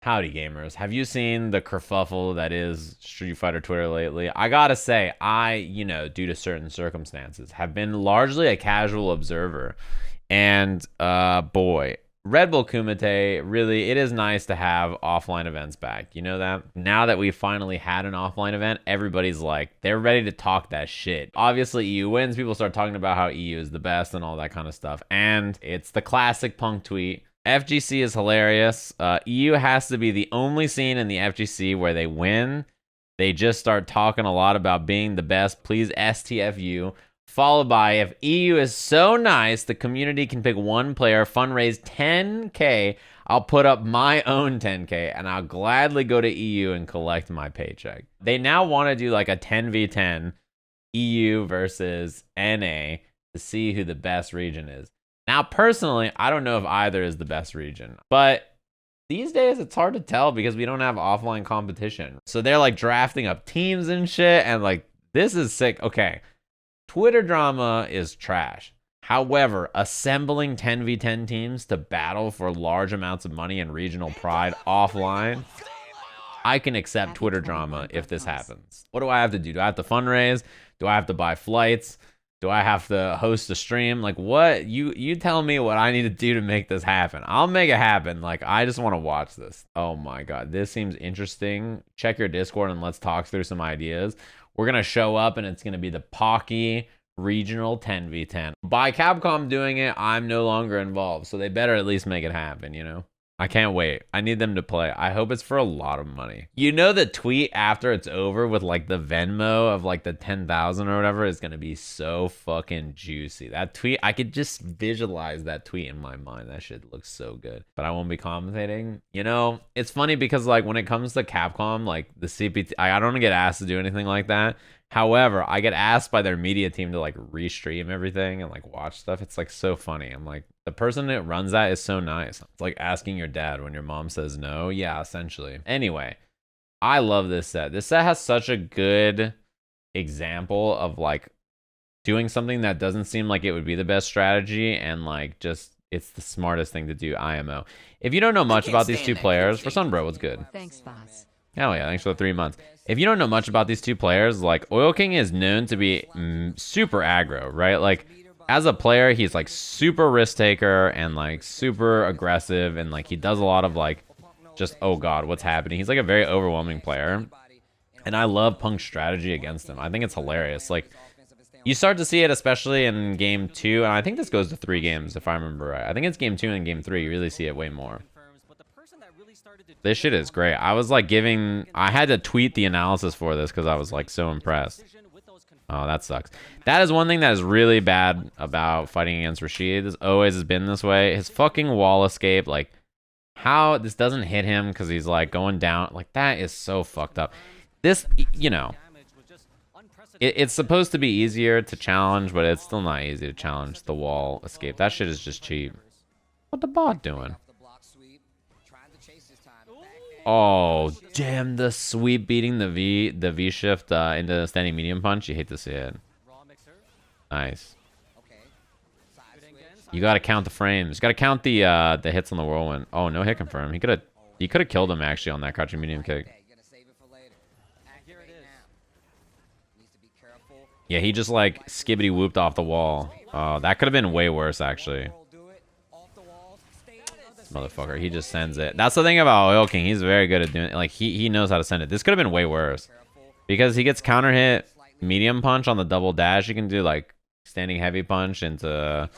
Howdy gamers, have you seen the kerfuffle that is Street Fighter Twitter lately? I gotta say, due to certain circumstances, have been largely a casual observer. And, boy, Red Bull Kumite, really, it is nice to have offline events back. You know that? Now that we finally had an offline event, everybody's like, they're ready to talk that shit. Obviously, EU wins. People start talking about how EU is the best and all that kind of stuff. And it's the classic punk tweet. FGC is hilarious. EU has to be the only scene in the FGC where they win. They just start talking a lot about being the best. Please STFU. Followed by, if EU is so nice, the community can pick one player, fundraise 10K. I'll put up my own 10K, and I'll gladly go to EU and collect my paycheck. They now want to do like a 10v10 EU versus NA to see who the best region is. Now, personally, I don't know if either is the best region, but these days it's hard to tell because we don't have offline competition. So they're like drafting up teams and shit, and like, this is sick. Okay, Twitter drama is trash. However, assembling 10v10 teams to battle for large amounts of money and regional pride offline, I can accept Twitter drama if this happens. What do I have to do? Do I have to fundraise? Do I have to buy flights? Do I have to host a stream? Like, what? You tell me what I need to do to make this happen. I'll make it happen. Like, I just want to watch this. Oh my god, this seems interesting. Check your Discord and let's talk through some ideas. We're going to show up and it's going to be the Pocky Regional 10v10. By Capcom doing it, I'm no longer involved. So they better at least make it happen, you know? I can't wait. I need them to play. I hope it's for a lot of money. You know, the tweet after it's over with like the Venmo of like the 10,000 or whatever is going to be so fucking juicy. That tweet, I could just visualize that tweet in my mind. That shit looks so good. But I won't be commentating. You know, it's funny because like when it comes to Capcom, like the CPT, I don't get asked to do anything like that. However, I get asked by their media team to like restream everything and like watch stuff. It's like so funny. I'm like, the person that runs that is so nice. It's like asking your dad when your mom says no. Yeah, essentially. Anyway, I love this set. This set has such a good example of like doing something that doesn't seem like it would be the best strategy and like just it's the smartest thing to do. IMO. If you don't know much about these two players, for Sunbro, what's good? Thanks, Boss. Hell yeah, thanks for the 3 months. If you don't know much about these two players, like Oil King is known to be super aggro, right? Like as a player, he's like super risk taker and like super aggressive and like he does a lot of like just, oh god, what's happening? He's like a very overwhelming player. And I love Punk's strategy against him. I think it's hilarious. Like you start to see it especially in game 2, and I think this goes to 3 games if I remember right. I think it's game 2 and game 3 you really see it way more. This shit is great. I was like I had to tweet the analysis for this because I was like so impressed. Oh, that sucks. That is one thing that is really bad about fighting against Rashid. This always has been this way. His fucking wall escape, like how this doesn't hit him because he's like going down. Like that is so fucked up. This, you know, it's supposed to be easier to challenge, but it's still not easy to challenge the wall escape. That shit is just cheap. What the bot doing? Oh, damn, the sweep beating the V shift into the standing medium punch. You hate to see it. Nice. You gotta count the frames. You gotta count the hits on the whirlwind. Oh, no hit confirm. He could have killed him actually on that crouching medium kick. Yeah, he just like skibbity whooped off the wall. Oh, that could have been way worse actually. Motherfucker, he just sends it. That's the thing about Oil King. He's very good at doing it. Like he knows how to send it. This could have been way worse because he gets counter hit medium punch on the double dash. You can do like standing heavy punch into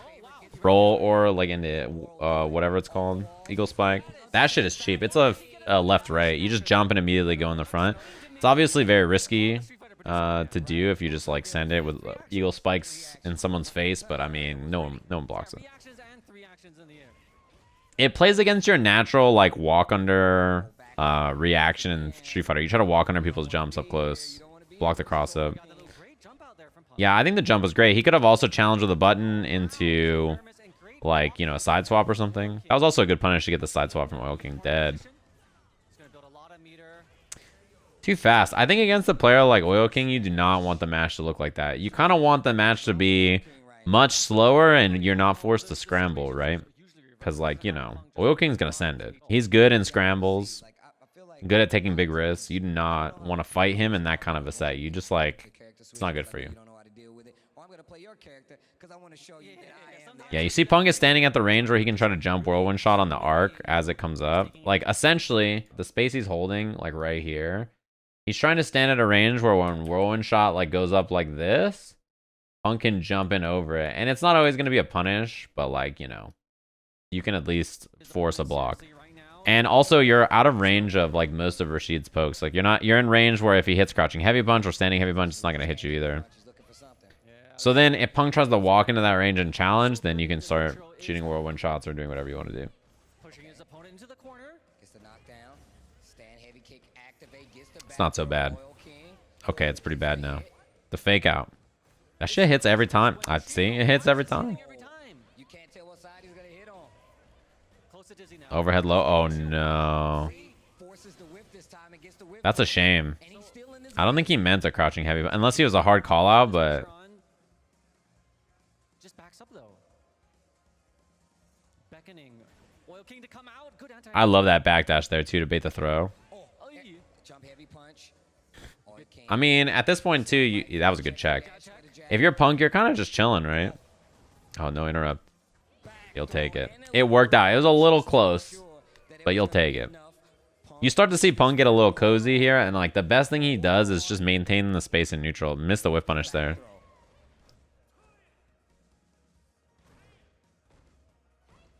roll or like into whatever it's called, eagle spike. That shit is cheap. It's a left right. You just jump and immediately go in the front. It's obviously very risky to do if you just like send it with eagle spikes in someone's face, but I mean no one blocks it. It plays against your natural like walk under reaction in Street Fighter. You try to walk under people's jumps up close, block the cross up. Yeah, I think the jump was great. He could have also challenged with a button into like, you know, a side swap or something. That was also a good punish to get the side swap from Oil King dead. Too fast. I think against a player like Oil King, you do not want the match to look like that. You kind of want the match to be much slower and you're not forced to scramble, right? Because, like, you know, Oil King's going to send it. He's good in scrambles. good at taking big risks. You do not want to fight him in that kind of a set. You just like, it's not good for you. Yeah, you see Punk is standing at the range where he can try to jump whirlwind shot on the arc as it comes up. Like, essentially, the space he's holding, like right here, he's trying to stand at a range where when whirlwind shot like goes up like this, Punk can jump in over it. And it's not always going to be a punish, but like, you know, you can at least force a block. And also, you're out of range of like most of Rashid's pokes. Like, you're in range where if he hits crouching heavy punch or standing heavy punch, it's not going to hit you either. So then if Punk tries to walk into that range and challenge, then you can start shooting whirlwind shots or doing whatever you want to do. It's not so bad. Okay, it's pretty bad now. The fake out. That shit hits every time. I see. It hits every time. Overhead low. Oh, no. That's a shame. I don't think he meant a crouching heavy. Unless he was a hard call out, but... I love that backdash there, too, to bait the throw. I mean, at this point, too, that was a good check. If you're Punk, you're kind of just chilling, right? Oh, no interrupt. You'll take it. It worked out. It was a little close, but you'll take it. You start to see Punk get a little cozy here, and like the best thing he does is just maintain the space in neutral. Missed the whip punish there.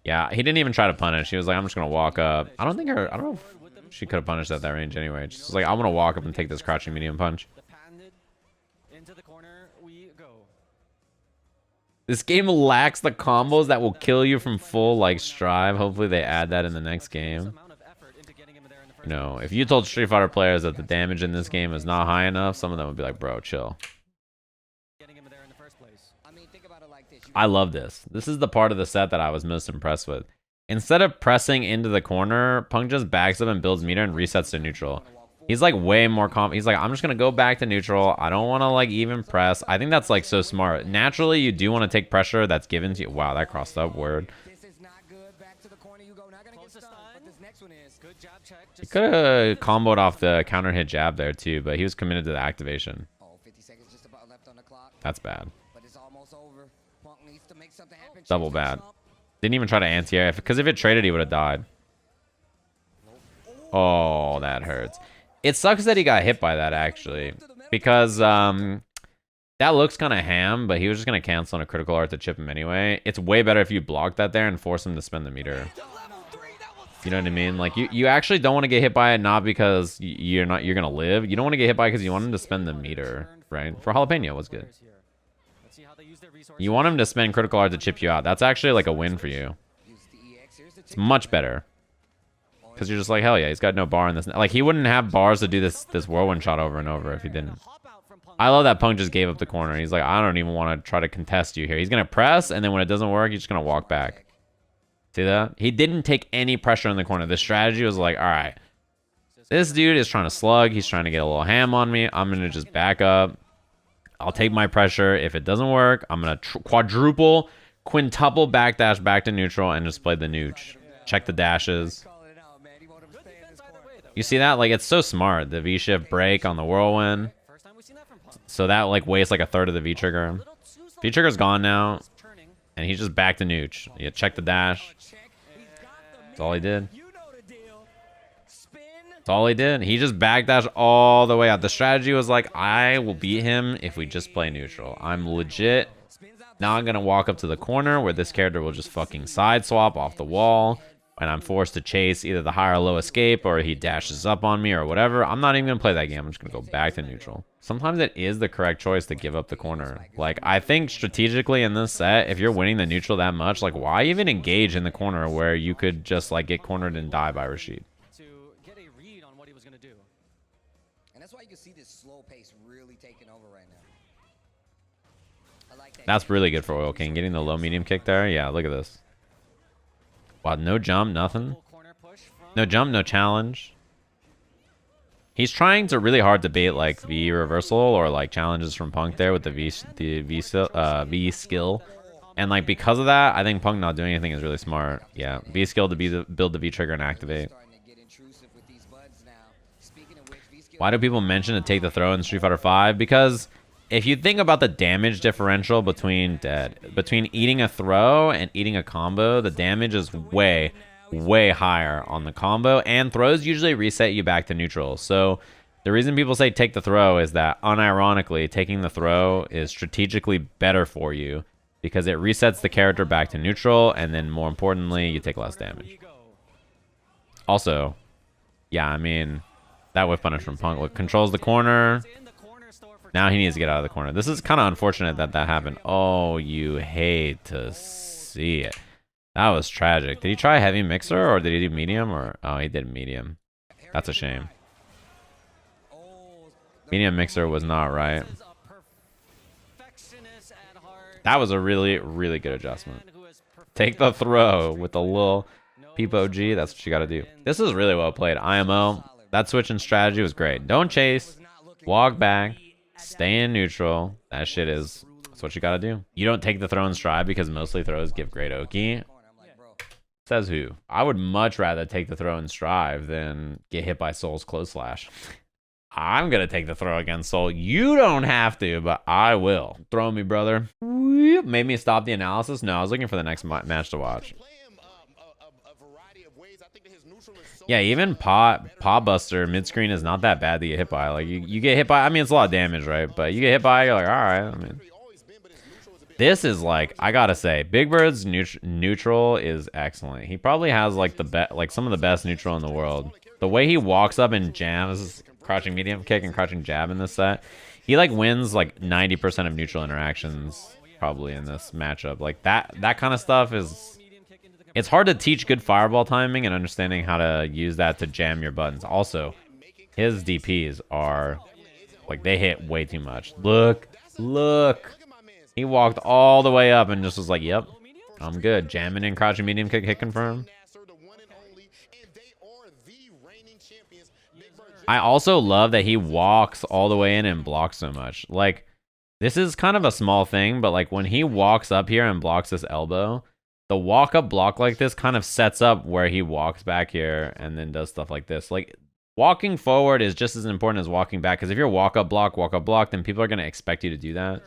Yeah, he didn't even try to punish. He was like, I'm just going to walk up. I don't know if she could have punished at that range anyway. Just was like, I'm going to walk up and take this crouching medium punch. This game lacks the combos that will kill you from full, like, strive. Hopefully they add that in the next game. You know, if you told Street Fighter players that the damage in this game is not high enough, some of them would be like, bro, chill. I love this. This is the part of the set that I was most impressed with. Instead of pressing into the corner, Punk just backs up and builds meter and resets to neutral. He's like way more calm. He's like, I'm just going to go back to neutral. I don't want to like even press. I think that's like so smart. Naturally, you do want to take pressure that's given to you. Wow, that crossed up. Word. He could have comboed off the counter hit jab there too, but he was committed to the activation. That's bad. Double bad. Didn't even try to anti-air, because if it traded, he would have died. Oh, that hurts. It sucks that he got hit by that, actually, because that looks kind of ham, but he was just going to cancel on a critical art to chip him anyway. It's way better if you block that there and force him to spend the meter. You know what I mean? Like, you actually don't want to get hit by it, not because you're going to live. You don't want to get hit by it because you want him to spend the meter, right? For Jalapeno, it was good. You want him to spend critical art to chip you out. That's actually like a win for you. It's much better. Because you're just like, hell yeah, he's got no bar in this. Like, he wouldn't have bars to do this whirlwind shot over and over if he didn't. I love that Punk just gave up the corner. He's like, I don't even want to try to contest you here. He's going to press, and then when it doesn't work, he's just going to walk back. See that? He didn't take any pressure in the corner. The strategy was like, all right, this dude is trying to slug. He's trying to get a little ham on me. I'm going to just back up. I'll take my pressure. If it doesn't work, I'm going to quintuple backdash back to neutral and just play the nooch. Check the dashes. You see that? Like, it's so smart. The V-shift break on the whirlwind. So that, like, wastes like a third of the V-trigger. V-trigger's gone now. And he's just back to nooch. Yeah, check the dash. That's all he did. That's all he did. He just backdashed all the way out. The strategy was like, I will beat him if we just play neutral. I'm legit. Now I'm going to walk up to the corner where this character will just fucking side swap off the wall. And I'm forced to chase either the high or low escape, or he dashes up on me or whatever. I'm not even going to play that game. I'm just going to go back to neutral. Sometimes it is the correct choice to give up the corner. Like, I think strategically in this set, if you're winning the neutral that much, like, why even engage in the corner where you could just, like, get cornered and die by Rashid? That's really good for Oil King. Getting the low medium kick there. Yeah, look at this. Wow, no jump, nothing. No jump, no challenge. He's trying to really hard to bait like V reversal or like challenges from Punk there with the V skill. And like because of that, I think Punk not doing anything is really smart. Yeah, V skill to build the V trigger and activate. Why do people mention to take the throw in Street Fighter 5? Because if you think about the damage differential between eating a throw and eating a combo, the damage is way higher on the combo, and throws usually reset you back to neutral. So the reason people say take the throw is that, unironically, taking the throw is strategically better for you because it resets the character back to neutral, and then more importantly, you take less damage. Also, yeah, I mean, that whiff punish from Punk. Look, controls the corner. Now he needs to get out of the corner. This is kind of unfortunate that that happened. Oh, you hate to see it. That was tragic. Did he try heavy mixer or did he do medium? Or oh, he did medium. That's a shame. Medium mixer was not right. That was a really good adjustment. Take the throw with a little Peepo G. That's what you got to do. This is really well played. IMO. That switch in strategy was great. Don't chase. Walk back. Stay in neutral. That shit is... That's what you got to do. You don't take the throw in stride because mostly throws give great Oki. Says who? I would much rather take the throw in Strive than get hit by Soul's close slash. I'm going to take the throw against Soul. You don't have to, but I will. Throw me, brother. Made me stop the analysis? No, I was looking for the next match to watch. Yeah, even Paw Buster mid-screen is not that bad to get hit by. Like, you get hit by... I mean, it's a lot of damage, right? But you get hit by, you're like, all right, I mean... This is like, I gotta say, Big Bird's neutral is excellent. He probably has like some of the best neutral in the world. The way he walks up and jams crouching medium kick and crouching jab in this set, he like wins like 90% of neutral interactions probably in this matchup. Like that kind of stuff is, it's hard to teach good fireball timing and understanding how to use that to jam your buttons. Also, his DPs are like, they hit way too much. Look. He walked all the way up and just was like, yep, I'm good. Jamming in crouching medium kick, hit confirm. I also love that he walks all the way in and blocks so much. Like, this is kind of a small thing, but like when he walks up here and blocks this elbow, the walk up block like this kind of sets up where he walks back here and then does stuff like this. Like, walking forward is just as important as walking back, because if you're walk up block, then people are going to expect you to do that,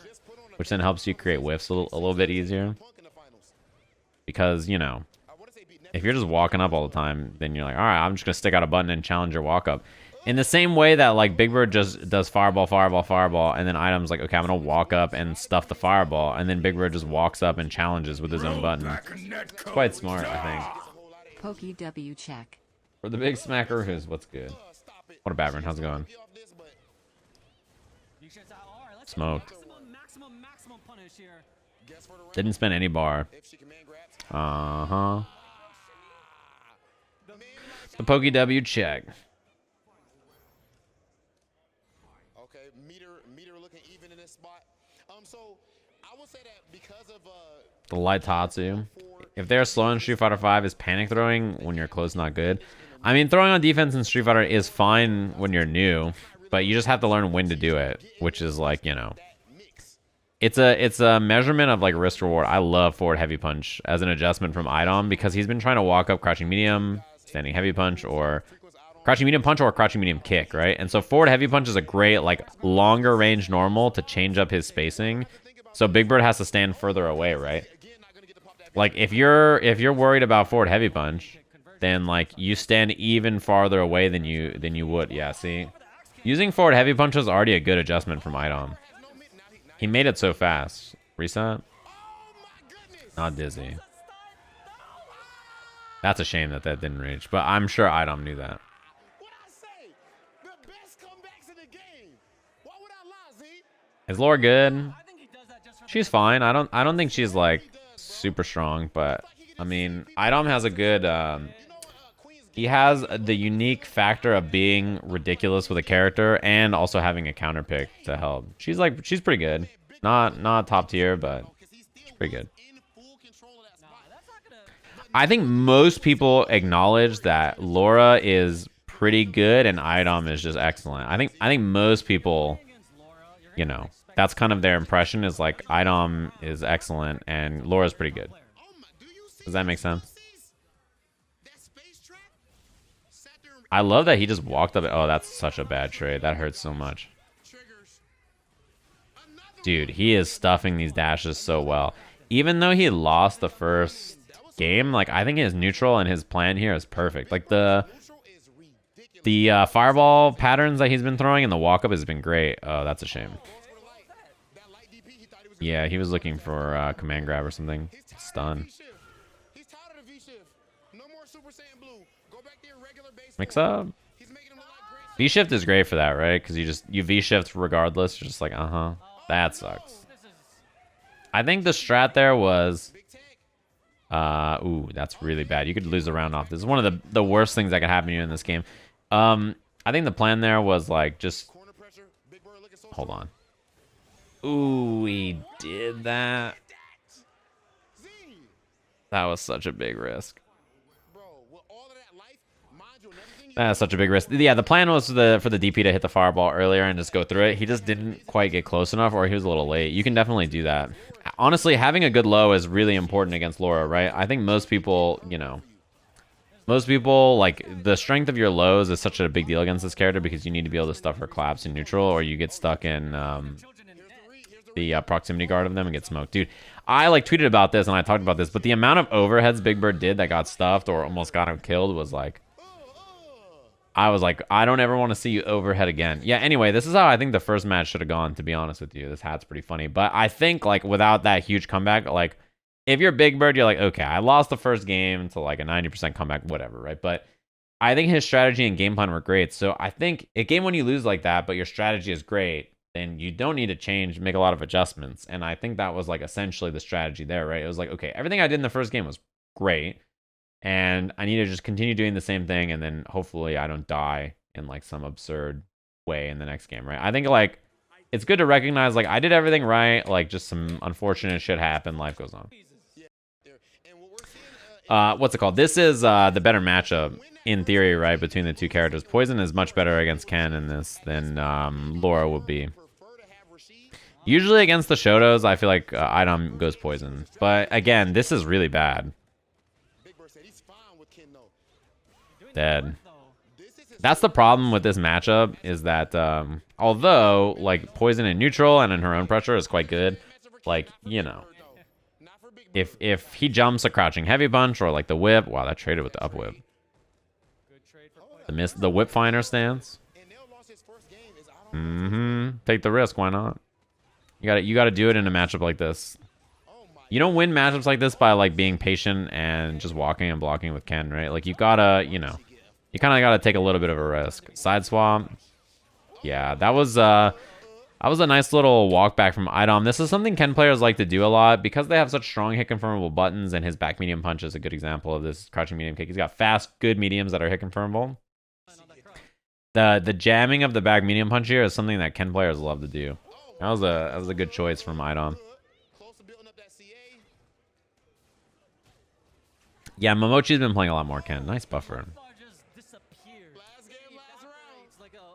which then helps you create whiffs a little bit easier. Because, you know, if you're just walking up all the time, then you're like, all right, I'm just going to stick out a button and challenge your walk up. In the same way that, like, Big Bird just does fireball, and then Idom's like, okay, I'm going to walk up and stuff the fireball, and then Big Bird just walks up and challenges with his own button. It's quite smart, I think. Pokey W check. For the big smackaroos, what's good? What a Bavern, how's it going? Smoked. Didn't spend any bar. Uh-huh. The Pokey W check. Okay, meter looking even in this spot. So I would say that because of the light Tatsu. If they're slow in Street Fighter 5, is panic throwing when you're close not good? I mean, throwing on defense in Street Fighter is fine when you're new, but you just have to learn when to do it, which is like, you know, it's a measurement of like risk reward. I love forward heavy punch as an adjustment from Idom because he's been trying to walk up crouching medium, standing heavy punch, or crouching medium punch or crouching medium kick, right? And so forward heavy punch is a great like longer range normal to change up his spacing. So Big Bird has to stand further away, right? Like if you're worried about forward heavy punch, then like you stand even farther away than you would. Yeah, see, using forward heavy punch is already a good adjustment from Idom. He made it so fast. Reset. Not dizzy. That's a shame that didn't reach, but I'm sure Idom knew that. Is Laura good? She's fine. I don't think she's like super strong, but I mean, Idom has a good he has the unique factor of being ridiculous with a character and also having a counter pick to help. She's pretty good. Not top tier, but she's pretty good. I think most people acknowledge that Laura is pretty good and Idom is just excellent. I think most people, you know, that's kind of their impression, is like Idom is excellent and Laura's pretty good. Does that make sense? I love that he just walked up. Oh, that's such a bad trade. That hurts so much. Dude, he is stuffing these dashes so well. Even though he lost the first game, like, I think his neutral and his plan here is perfect. Like, the fireball patterns that he's been throwing and the walk-up has been great. Oh, that's a shame. Yeah, he was looking for command grab or something. Stun. Mix up. V-shift is great for that, right? Because you V-shift regardless. You're just like, that sucks. I think the strat there was... ooh, that's really bad. You could lose the round off. This is one of the worst things that could happen to you in this game. I think the plan there was like just... Hold on. Ooh, he did that. That was such a big risk. That's such a big risk. Yeah, the plan was for the DP to hit the fireball earlier and just go through it. He just didn't quite get close enough, or he was a little late. You can definitely do that. Honestly, having a good low is really important against Laura, right? I think most people, like, the strength of your lows is such a big deal against this character because you need to be able to stuff her collapse in neutral, or you get stuck in the proximity guard of them and get smoked. Dude, I like tweeted about this and I talked about this, but the amount of overheads Big Bird did that got stuffed or almost got him killed was like... I was like, I don't ever want to see you overhead again. Yeah, anyway, this is how I think the first match should have gone, to be honest with you. This hat's pretty funny. But I think, like, without that huge comeback, like, if you're Big Bird, you're like, okay, I lost the first game to, like, a 90% comeback, whatever, right? But I think his strategy and game plan were great. So I think a game when you lose like that, but your strategy is great, then you don't need to make a lot of adjustments. And I think that was, like, essentially the strategy there, right? It was like, okay, everything I did in the first game was great. And I need to just continue doing the same thing, and then hopefully I don't die in, like, some absurd way in the next game, right? I think, like, it's good to recognize, like, I did everything right, like, just some unfortunate shit happened, life goes on. What's it called? This is the better matchup, in theory, right, between the two characters. Poison is much better against Ken in this than Laura would be. Usually against the Shotos, I feel like Idom goes Poison. But, again, this is really bad. Dead. That's the problem with this matchup, is that although, like, Poison in neutral and in her own pressure is quite good, like, if he jumps a crouching heavy punch or, like, the whip, wow, that traded with the up whip. The whip finder stance. Take the risk, why not? You gotta do it in a matchup like this. You don't win matchups like this by, like, being patient and just walking and blocking with Ken, right? Like, you gotta, you kind of gotta take a little bit of a risk. Side swap. Yeah, that was a nice little walk back from Idom. This is something Ken players like to do a lot because they have such strong hit confirmable buttons, and his back medium punch is a good example of this crouching medium kick. He's got fast, good mediums that are hit confirmable. The jamming of the back medium punch here is something that Ken players love to do. That was a good choice from Idom. Yeah, Momochi's been playing a lot more Ken. Nice buffer.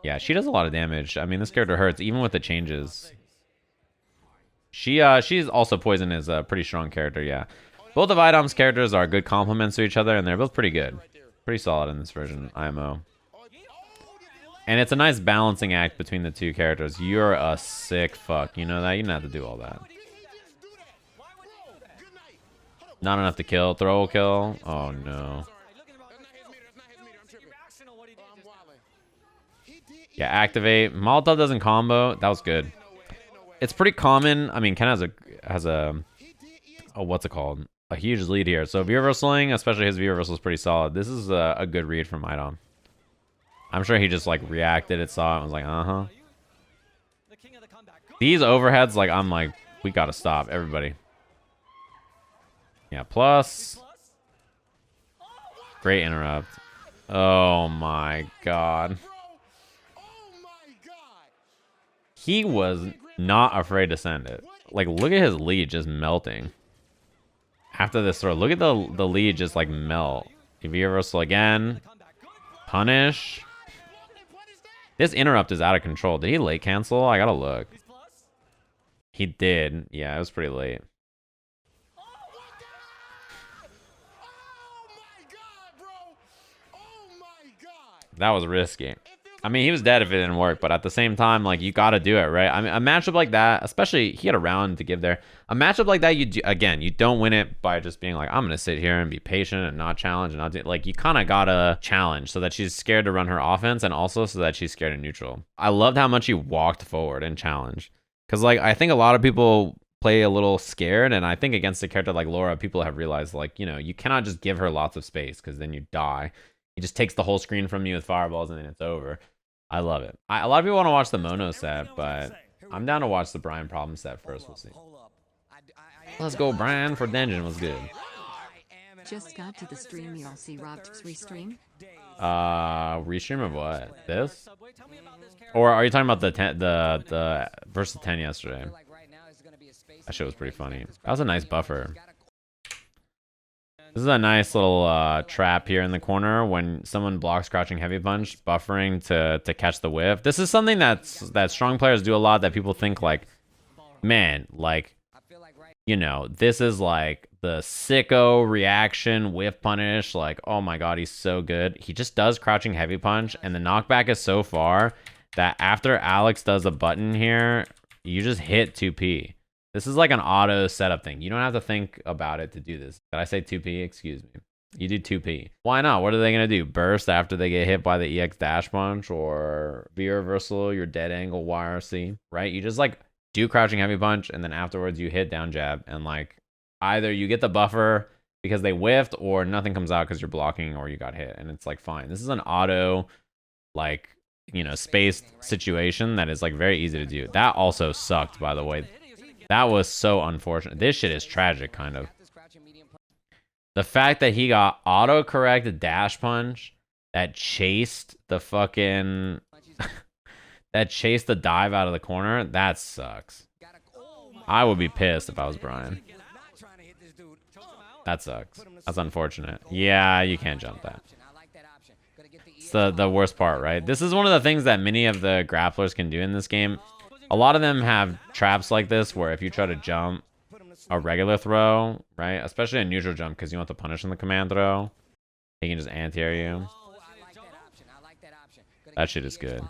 Yeah, she does a lot of damage. I mean, this character hurts, even with the changes. She's also Poison is a pretty strong character, yeah. Both of Idom's characters are good complements to each other, and they're both pretty good. Pretty solid in this version, IMO. And it's a nice balancing act between the two characters. You're a sick fuck. You know that? You don't have to do all that. Not enough to kill. Throw a kill. Oh, no. Yeah, activate. Molotov doesn't combo. That was good. It's pretty common. I mean, Ken has a what's it called? A huge lead here. So V reversaling, especially his V reversal, is pretty solid. This is a good read from Idom. I'm sure he just, like, reacted, it saw it, and was like, uh-huh. These overheads, like, I'm like, we gotta stop, everybody. Yeah, plus. Great interrupt. Oh my god. He was not afraid to send it. Like, look at his lead just melting. After this throw, look at the lead just, like, melt. V reversal again. Punish. This interrupt is out of control. Did he late cancel? I gotta look. He did. Yeah, it was pretty late. That was risky. I mean, he was dead if it didn't work, but at the same time, like, you got to do it, right? I mean, a matchup like that, especially, he had a round to give there. A matchup like that, again, you don't win it by just being like, I'm going to sit here and be patient and not challenge and not do, like, you kind of got to challenge so that she's scared to run her offense and also so that she's scared of neutral. I loved how much he walked forward and challenged. Because, like, I think a lot of people play a little scared, and I think against a character like Laura, people have realized, like, you know, you cannot just give her lots of space because then you die. He just takes the whole screen from you with fireballs and then it's over. I love it. A lot of people want to watch the Mono set, but I'm down to watch the Brian problem set first. We'll see. Let's go, Brian, for Dungeon was good. Just got to the stream. Y'all see Rob's restream? Restream of what? This? Or are you talking about the versus 10 yesterday? That shit was pretty funny. That was a nice buffer. This is a nice little trap here in the corner when someone blocks crouching heavy punch, buffering to catch the whiff. This is something that strong players do a lot, that people think like, man, like, you know, this is like the sicko reaction whiff punish. Like, oh my god, he's so good. He just does crouching heavy punch, and the knockback is so far that after Alex does a button here, you just hit 2P. This is like an auto setup thing. You don't have to think about it to do this. Did I say 2P? Excuse me. You do 2P. Why not? What are they going to do? Burst after they get hit by the EX dash punch or V reversal, your dead angle YRC, right? You just like do crouching heavy punch and then afterwards you hit down jab and like either you get the buffer because they whiffed or nothing comes out because you're blocking or you got hit and it's like fine. This is an auto like, you know, spaced situation that is like very easy to do. That also sucked, by the way. That was so unfortunate. This shit is tragic, kind of. The fact that he got auto-correct dash punch that chased the fucking... that chased the dive out of the corner, that sucks. I would be pissed if I was Brian. That sucks. That's unfortunate. Yeah, you can't jump that. It's the worst part, right? This is one of the things that many of the grapplers can do in this game. A lot of them have traps like this where if you try to jump a regular throw, right? Especially a neutral jump because you want to punish in the command throw. He can just anti-air you. That shit is good.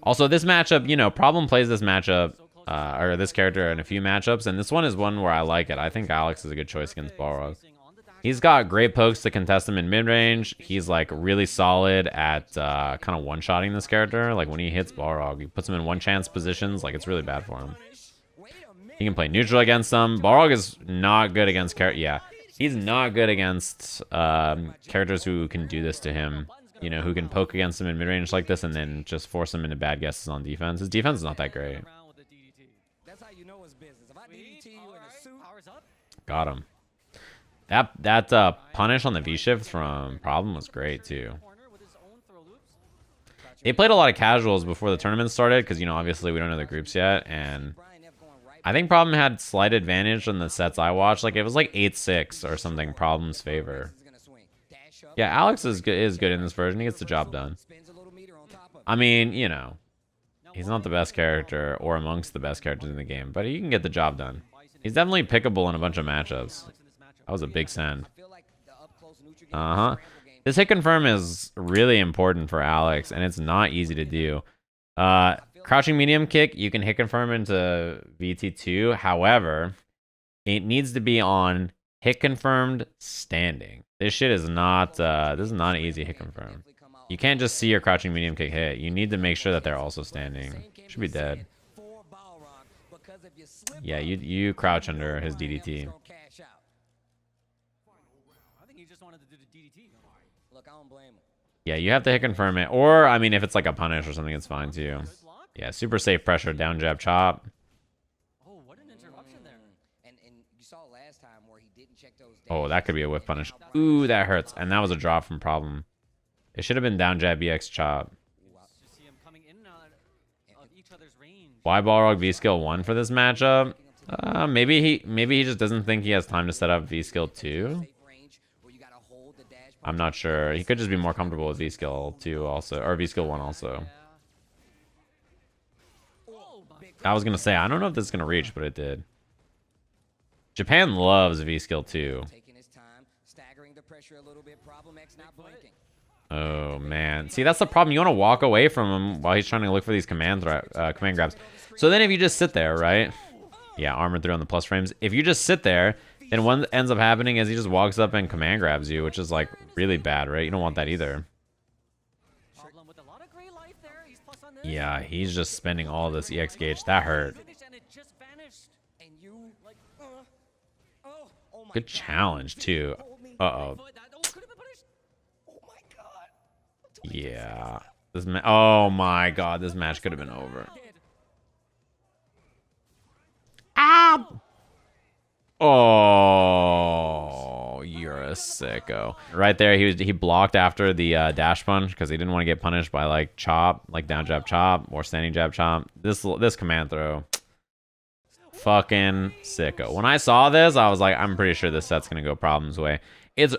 Also, this matchup, you know, Problem plays this matchup, or this character in a few matchups, and this one is one where I like it. I think Alex is a good choice against Balrog. He's got great pokes to contest him in mid-range. He's, like, really solid at kind of one-shotting this character. Like, when he hits Balrog, he puts him in one-chance positions. Like, it's really bad for him. He can play neutral against them. Balrog is not good against characters. Yeah, he's not good against characters who can do this to him. You know, who can poke against him in mid-range like this and then just force him into bad guesses on defense. His defense is not that great. Got him. That punish on the V-shift from Problem was great, too. They played a lot of casuals before the tournament started, because, you know, obviously we don't know the groups yet, and I think Problem had slight advantage on the sets I watched. Like, it was like 8-6 or something, Problem's favor. Yeah, Alex is good in this version. He gets the job done. I mean, you know, he's not the best character or amongst the best characters in the game, but he can get the job done. He's definitely pickable in a bunch of matchups. That was a big send. This hit confirm is really important for Alex, and it's not easy to do. Crouching medium kick, you can hit confirm into VT2. However, it needs to be on hit confirmed standing. This shit is not, this is not an easy hit confirm. You can't just see your crouching medium kick hit. You need to make sure that they're also standing. Should be dead. Yeah, you crouch under his DDT. Yeah, you have to hit confirm it. Or, I mean, if it's like a punish or something, it's fine too. Yeah, super safe pressure, down jab chop. Oh, that could be a whip punish. Ooh, that hurts. And that was a drop from Problem. It should have been down jab EX chop. Why Balrog V skill 1 for this matchup? Maybe he just doesn't think he has time to set up V skill 2. I'm not sure. He could just be more comfortable with V skill 2 also, or V skill 1 also. I was gonna say, I don't know if this is gonna reach, but it did. Japan loves V skill 2. Oh, man. See, that's the problem. You want to walk away from him while he's trying to look for these command grabs. So then if you just sit there, right? Yeah, armor through on the plus frames. If you just sit there, then what ends up happening is he just walks up and command grabs you, which is, like, really bad, right? You don't want that either. Yeah, he's just spending all this EX gauge. That hurt. Good challenge, too. Uh-oh. Yeah. Oh my god, this match could have been over. Ah! Oh, you're a sicko. Right there, he blocked after the dash punch because he didn't want to get punished by like chop, like down jab chop or standing jab chop. This command throw. Fucking sicko. When I saw this, I was like, I'm pretty sure this set's gonna go Problem's way.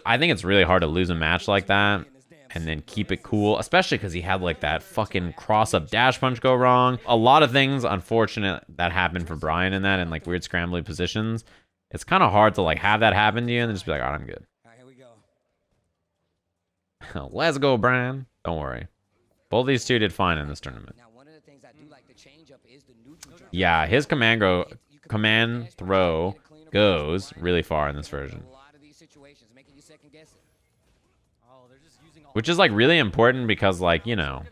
I think it's really hard to lose a match like that and then keep it cool, especially because he had like that fucking cross-up dash punch go wrong. A lot of things unfortunate that happened for Brian in that, and like weird scrambly positions. It's kind of hard to like have that happen to you and then just be like, all right, I'm good. All right, here we go. Let's go, Brian. Don't worry. Both these two did fine in this tournament. Now, one of the things I do like to change up is the neutral jump. Yeah, his command throw goes really far in this version. Which is like really important because like, you know,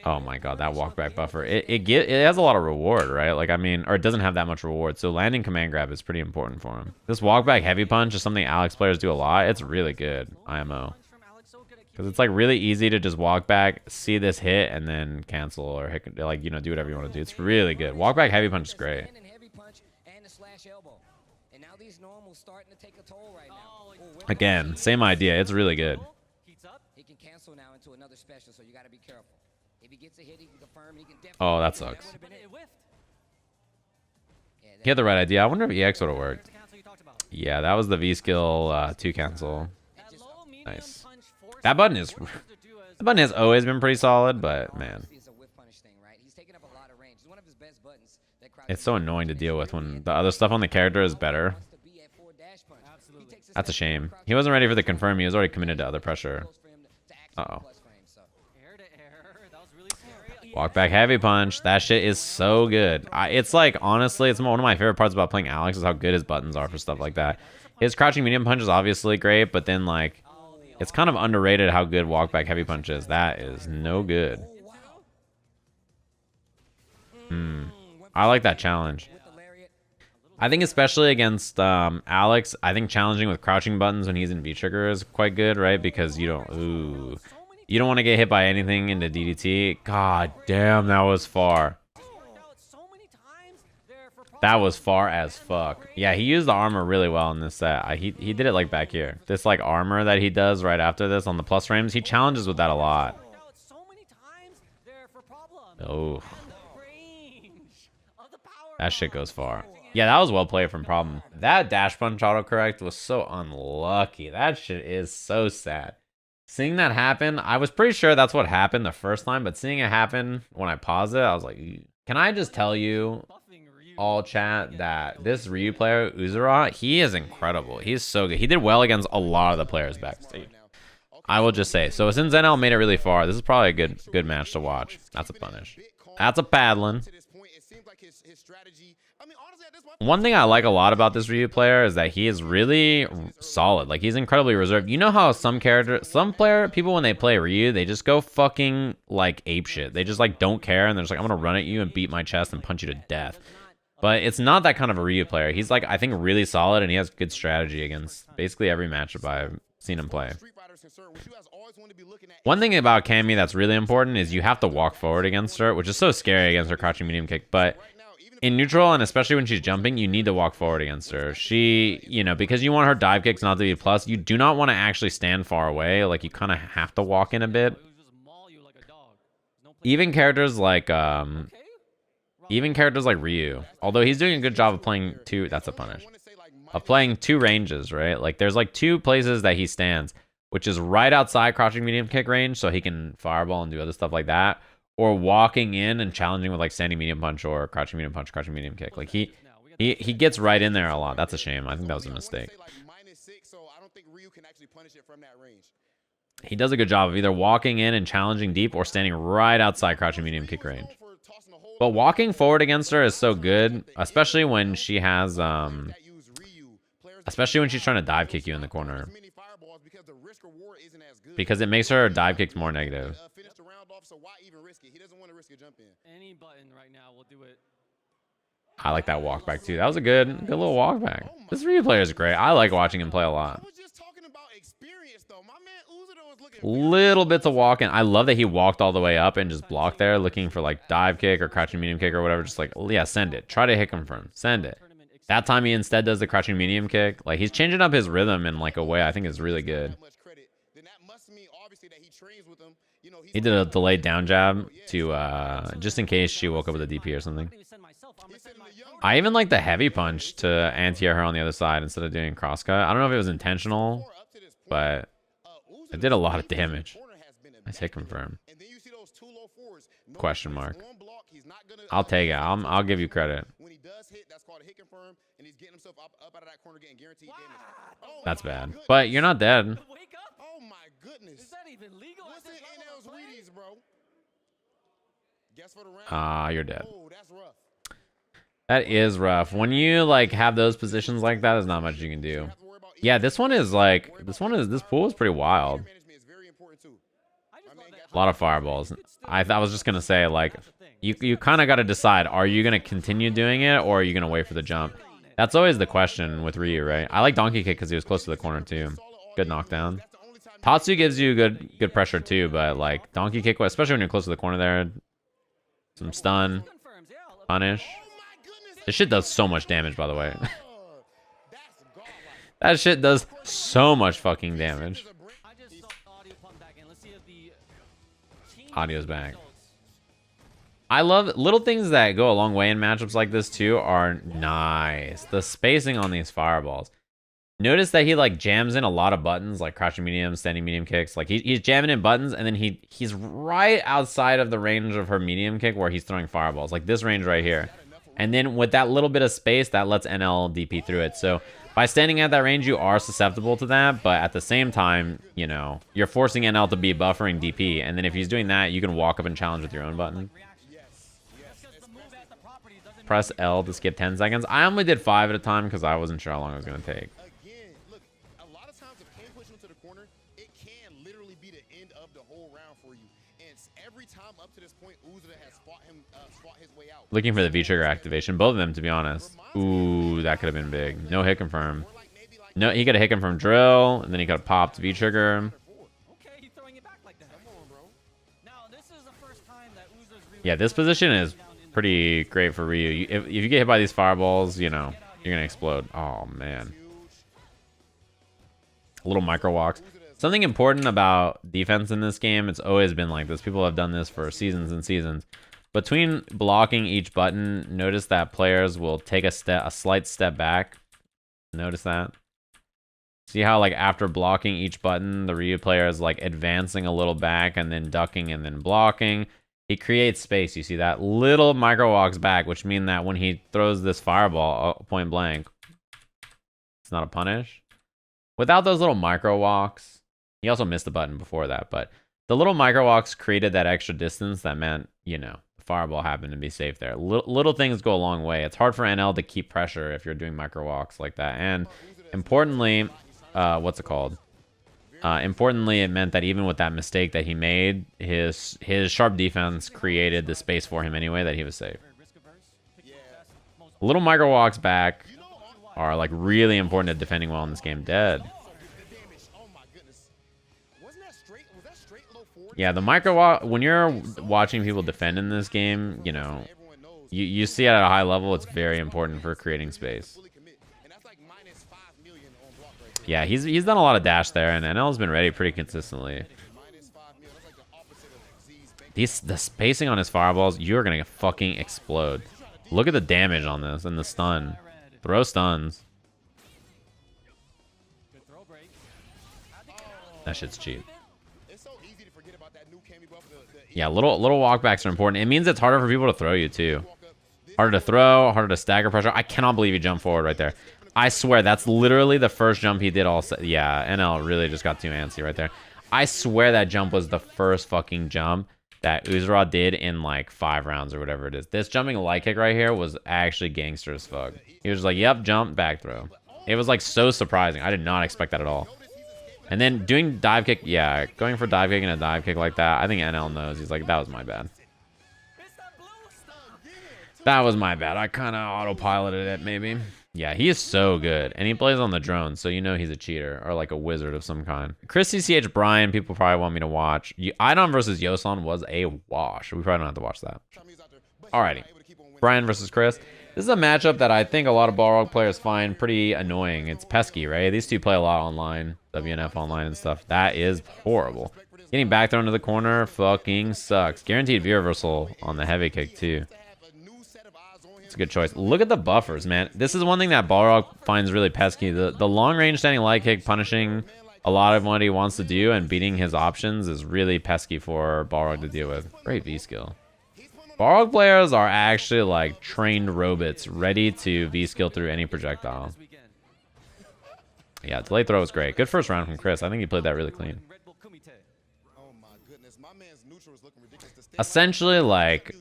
oh my god, that walk back buffer. It has a lot of reward, right? Like, I mean, or it doesn't have that much reward. So landing command grab is pretty important for him. This walk back heavy punch is something Alex players do a lot. It's really good, IMO. Because it's like really easy to just walk back, see this hit, and then cancel or hit, like, you know, do whatever you want to do. It's really good. Walk back heavy punch is great. Again, same idea. It's really good. Now into another special, so you got to be careful. If he gets a hit, he can confirm, he can definitely. Oh, that sucks. He had the right idea. I wonder if EX would have worked. Yeah, that was the V skill 2 cancel. Nice. That button has always been pretty solid, but man, it's so annoying to deal with when the other stuff on the character is better. That's a shame. He wasn't ready for the confirm. He was already committed to other pressure. Uh-oh. Walk back heavy punch. That shit is so good. It's like, honestly, it's one of my favorite parts about playing Alex is how good his buttons are for stuff like that. His crouching medium punch is obviously great, but then like, it's kind of underrated how good walk back heavy punch is. That is no good. I like that challenge. I think especially against Alex, I think challenging with crouching buttons when he's in V-trigger is quite good, right? Because you don't want to get hit by anything into DDT. God damn, that was far. That was far as fuck. Yeah, he used the armor really well in this set. He did it like back here. This like armor that he does right after this on the plus frames, he challenges with that a lot. Oh. That shit goes far. Yeah, that was well played from Problem. That dash punch autocorrect was so unlucky. That shit is so sad. Seeing that happen, I was pretty sure that's what happened the first time, but seeing it happen when I paused it, I was like, ew. Can I just tell you, all chat, that this Ryu player, Uzura, he is incredible. He's so good. He did well against a lot of the players backstage. I will just say. So since NL made it really far, this is probably a good match to watch. That's a punish. That's a paddling. One thing I like a lot about this Ryu player is that he is really solid. Like, he's incredibly reserved. You know how people when they play Ryu, they just go fucking like ape shit. They just like don't care and they're just like, I'm gonna run at you and beat my chest and punch you to death. But it's not that kind of a Ryu player. He's like, I think, really solid, and he has good strategy against basically every matchup I've seen him play. One thing about Cammy that's really important is you have to walk forward against her, which is so scary against her crouching medium kick, but in neutral, and especially when she's jumping, you need to walk forward against her. She, you know, because you want her dive kicks not to be plus, you do not want to actually stand far away. Like, you kind of have to walk in a bit. Even characters like Ryu, although he's doing a good job of playing that's a punish, of playing 2 ranges, right? Like, there's like 2 places that he stands, which is right outside crouching medium kick range, so he can fireball and do other stuff like that, or walking in and challenging with like standing medium punch or crouching medium punch, crouching medium kick. Like, he gets right in there a lot. That's a shame. I think that was a mistake. He does a good job of either walking in and challenging deep or standing right outside crouching medium kick range. But walking forward against her is so good, especially when she has, especially when she's trying to dive kick you in the corner. Because it makes her dive kicks more negative. Any button right now will do it. I like that walk back too. That was a good little walk back. This Ryu player is great. I like watching him play a lot. Little bits of walking. I love that he walked all the way up and just blocked there, looking for like dive kick or crouching medium kick or whatever. Just like, yeah, send it. Try to hit confirm. Send it. That time he instead does the crouching medium kick. Like he's changing up his rhythm in like a way I think is really good. He did a delayed down jab to just in case she woke up with a DP or something. I even like the heavy punch to anti-air her on the other side instead of doing crosscut. I don't know if it was intentional, but it did a lot of damage. Nice hit confirm. Question mark. I'll take it. I'll give you credit. That's bad. But you're not dead. Oh my goodness. Is that even legal? You're dead. That is rough. When you like have those positions like that, there's not much you can do. Yeah, this one is like this pool is pretty wild. A lot of fireballs. I was just gonna say like you kind of got to decide, are you gonna continue doing it or are you gonna wait for the jump? That's always the question with Ryu, right? I like donkey kick because he was close to the corner too. Good knockdown. Tatsu gives you good pressure too, but like donkey kick, especially when you're close to the corner there. Some stun, punish. This shit does so much damage, by the way. That shit does so much fucking damage. Audio's back. I love little things that go a long way in matchups like this too are nice. The spacing on these fireballs. Notice that he like jams in a lot of buttons, like crouching medium, standing medium kicks. Like he's jamming in buttons, and then he's right outside of the range of her medium kick where he's throwing fireballs, like this range right here. And then with that little bit of space, that lets NL DP through it. So by standing at that range, you are susceptible to that. But at the same time, you know, you're forcing NL to be buffering DP. And then if he's doing that, you can walk up and challenge with your own button. Press L to skip 10 seconds. I only did 5 at a time because I wasn't sure how long it was going to take. Looking for the V-trigger activation. Both of them, to be honest. Ooh, that could have been big. No hit confirm. No, he could have hit confirm drill, and then he could have popped V-trigger. Yeah, this position is pretty great for Ryu. If you get hit by these fireballs, you know, you're going to explode. Oh, man. Little micro walks. Something important about defense in this game, it's always been like this. People have done this for seasons and seasons. Between blocking each button, notice that players will take a slight step back. Notice that. See how like after blocking each button, the Ryu player is like advancing a little back and then ducking and then blocking. He creates space. You see that little micro walks back, which mean that when he throws this fireball point blank, it's not a punish. Without those little micro walks, he also missed the button before that, but the little micro walks created that extra distance that meant, you know, the fireball happened to be safe there. Little things go a long way. It's hard for NL to keep pressure if you're doing micro walks like that. And importantly, what's it called? Importantly, it meant that even with that mistake that he made, his sharp defense created the space for him anyway that he was safe. Little micro walks back are like really important at defending well in this game. Dead. Yeah, the micro walk, when you're watching people defend in this game, you know, you see it at a high level. It's very important for creating space. Yeah, he's done a lot of dash there, and NL's been ready pretty consistently. The spacing on his fireballs, you're gonna fucking explode. Look at the damage on this and the stun. Throw stuns. That shit's cheap. Yeah, little walkbacks are important. It means it's harder for people to throw you too. Harder to throw, harder to stagger pressure. I cannot believe he jumped forward right there. I swear, that's literally the first jump he did all set. Yeah, NL really just got too antsy right there. I swear that jump was the first fucking jump that Uzura did in like 5 rounds or whatever it is. This jumping light kick right here was actually gangster as fuck. He was like, yep, jump, back throw. It was like so surprising. I did not expect that at all. And then doing dive kick, yeah, going for dive kick and a dive kick like that, I think NL knows. He's like, that was my bad. That was my bad. I kind of autopiloted it, maybe. Yeah, he is so good. And he plays on the drone, so you know he's a cheater or like a wizard of some kind. ChrisCCH Brian, people probably want me to watch. Idom versus Yosan was a wash. We probably don't have to watch that. Alrighty. Brian versus Chris. This is a matchup that I think a lot of Balrog players find pretty annoying. It's pesky, right? These two play a lot online, WNF online and stuff. That is horrible. Getting back thrown to the corner fucking sucks. Guaranteed V reversal on the heavy kick too. It's a good choice. Look at the buffers, man. This is one thing that Balrog finds really pesky. The long range standing light kick punishing a lot of what he wants to do and beating his options is really pesky for Balrog to deal with. Great V skill. Balrog players are actually like trained robots ready to V-skill through any projectile. Yeah, delayed throw was great. Good first round from Chris. I think he played that really clean. Essentially, like,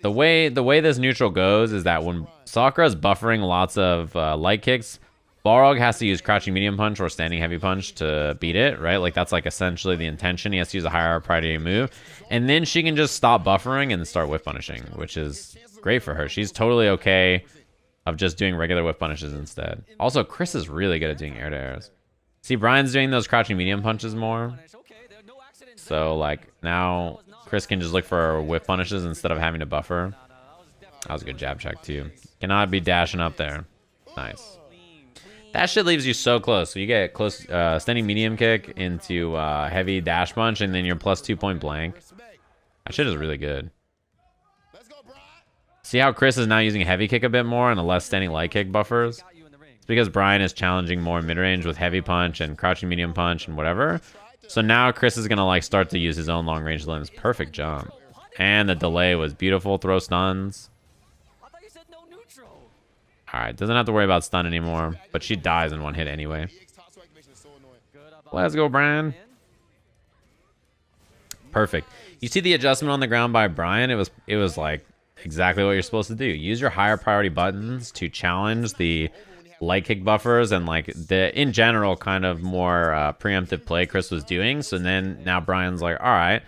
the way this neutral goes is that when Sakura is buffering lots of light kicks, Balrog has to use crouching medium punch or standing heavy punch to beat it, right? Like, that's like essentially the intention. He has to use a higher priority move. And then she can just stop buffering and start whiff punishing, which is great for her. She's totally okay of just doing regular whiff punishes instead. Also, Chris is really good at doing air to airs. See, Brian's doing those crouching medium punches more. So, like, now Chris can just look for whiff punishes instead of having to buffer. That was a good jab check, too. Cannot be dashing up there. Nice. That shit leaves you so close. So you get close, standing medium kick into heavy dash punch, and then you're plus 2 point blank. That shit is really good. See how Chris is now using heavy kick a bit more and a less standing light kick buffers? It's because Brian is challenging more mid-range with heavy punch and crouching medium punch and whatever. So now Chris is going to like start to use his own long range limbs. Perfect jump. And the delay was beautiful. Throw stuns. Alright, doesn't have to worry about stun anymore, but she dies in one hit anyway. Let's go, Brian. Perfect. You see the adjustment on the ground by Brian? It was like exactly what you're supposed to do. Use your higher priority buttons to challenge the light kick buffers and like the in general kind of more preemptive play Chris was doing. So then now Brian's like, all right,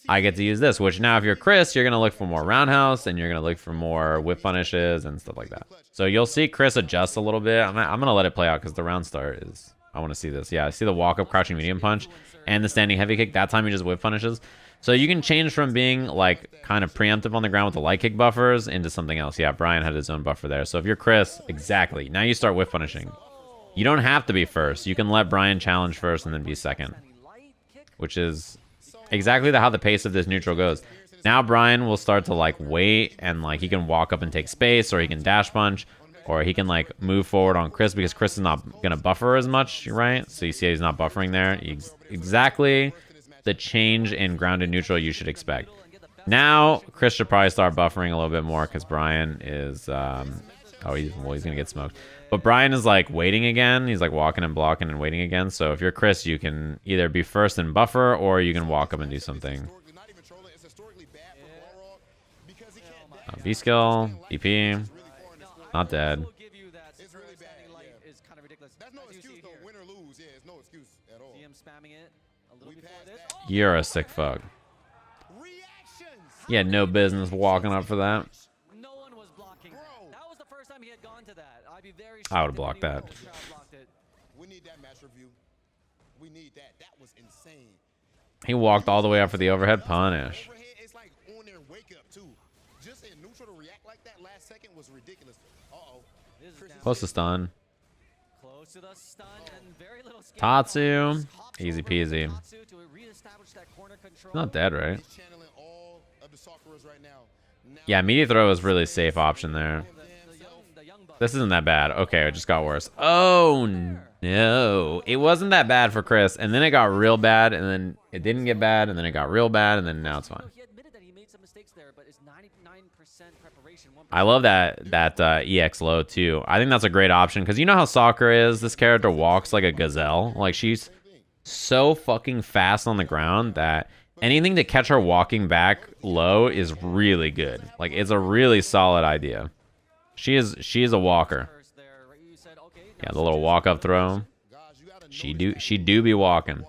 I get to use this, which now if you're Chris, you're going to look for more roundhouse and you're going to look for more whip punishes and stuff like that. So you'll see Chris adjust a little bit. I'm going to let it play out because the round start is, I want to see this. Yeah, I see the walk up crouching medium punch and the standing heavy kick. That time he just whip punishes. So you can change from being like kind of preemptive on the ground with the light kick buffers into something else. Yeah, Brian had his own buffer there. So if you're Chris, exactly. Now you start whip punishing. You don't have to be first. You can let Brian challenge first and then be second, which is exactly how the pace of this neutral goes. Now Brian will start to like wait and like he can walk up and take space, or he can dash punch, or he can like move forward on Chris because Chris is not gonna buffer as much, right? So you see he's not buffering there. Exactly the change in grounded neutral you should expect. Now Chris should probably start buffering a little bit more because Brian is he's gonna get smoked. But Brian is like waiting again. He's like walking and blocking and waiting again. So if you're Chris, you can either be first and buffer, or you can walk up and do something. B skill, EP, not dead. You're a sick fuck. You had no business walking up for that. I would have blocked that. We need that match review. We need that. That was insane. He walked all the way up for the overhead punish. It's like on their wake up too. Just in neutral to react like that last second was ridiculous. Uh-oh. Close to stun. Tatsu. Easy peasy. Not dead, right? Yeah, immediate throw is really safe option there. This isn't that bad. Okay, it just got worse. Oh, no. It wasn't that bad for Chris, and then it got real bad, and then it didn't get bad, and then it got real bad, and then now it's fine. I love that EX low, too. I think that's a great option, because you know how Sakura is? This character walks like a gazelle. Like, she's so fucking fast on the ground that anything to catch her walking back low is really good. Like, it's a really solid idea. She is a walker. Yeah, the little walk up throw. She do be walking.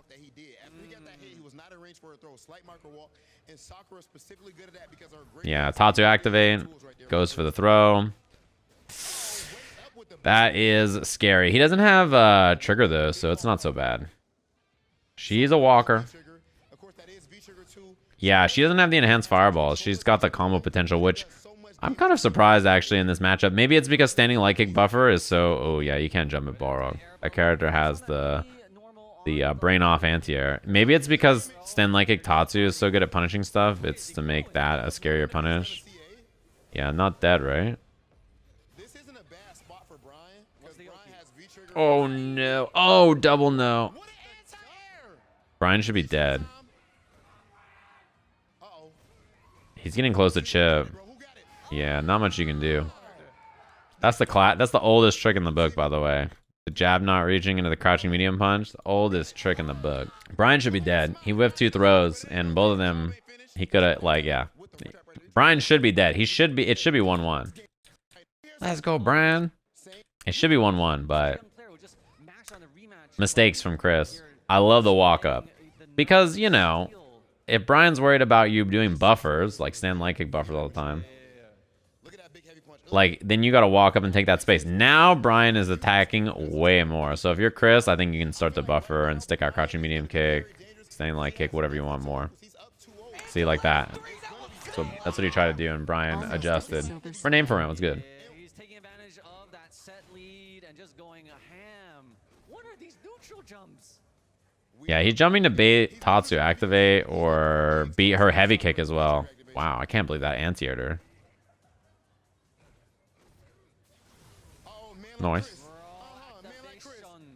Yeah, Tatsu activate. Goes for the throw. That is scary. He doesn't have trigger though, so it's not so bad. She's a walker. Yeah, she doesn't have the enhanced fireballs. She's got the combo potential, which I'm kind of surprised actually in this matchup. Maybe it's because standing light kick buffer is so... Oh yeah, you can't jump at Balrog. That character has the brain off anti-air. Maybe it's because stand light kick Tatsu is so good at punishing stuff. It's to make that a scarier punish. Yeah, not dead, right? Oh no. Oh, double no. Brian should be dead. He's getting close to chip. Yeah, not much you can do. That's the oldest trick in the book, by the way. The jab not reaching into the crouching medium punch. The oldest trick in the book. Brian should be dead. He whiffed 2 throws, and both of them he could have, like, yeah. Brian should be dead. It should be 1-1. Let's go, Brian. It should be 1-1, but mistakes from Chris. I love the walk up. Because, you know, if Brian's worried about you doing buffers, like stand light kick buffers all the time, like, then you gotta walk up and take that space. Now Brian is attacking way more. So if you're Chris, I think you can start to buffer and stick out crouching medium kick, standing light kick, whatever you want more. See, like that. So that's what he tried to do, and Brian adjusted. For name for him, it's good. He's taking advantage of that set lead and just going ham. What are these neutral jumps? Yeah, he's jumping to bait Tatsu activate or beat her heavy kick as well. Wow, I can't believe that anti-aired her. Nice.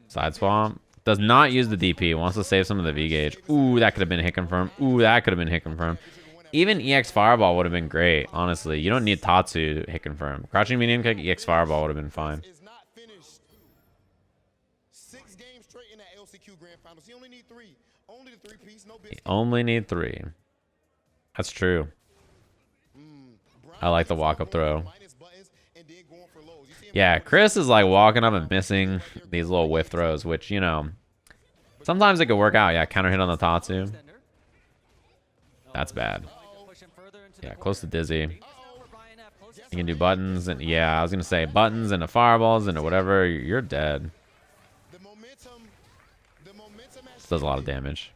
Side swamp. Does not use the DP. Wants to save some of the V gauge. Ooh, that could have been hit confirm. Ooh, that could have been hit confirm. Even EX Fireball would have been great, honestly. You don't need Tatsu to hit confirm. Crouching medium kick, EX Fireball would have been fine. You only need 3. That's true. I like the walk-up throw. Yeah, Chris is like walking up and missing these little whiff throws, which, you know, sometimes it could work out. Yeah, counter hit on the Tatsu. That's bad. Yeah, close to dizzy. You can do buttons, and yeah, I was gonna say buttons into fireballs into whatever. You're dead. This does a lot of damage.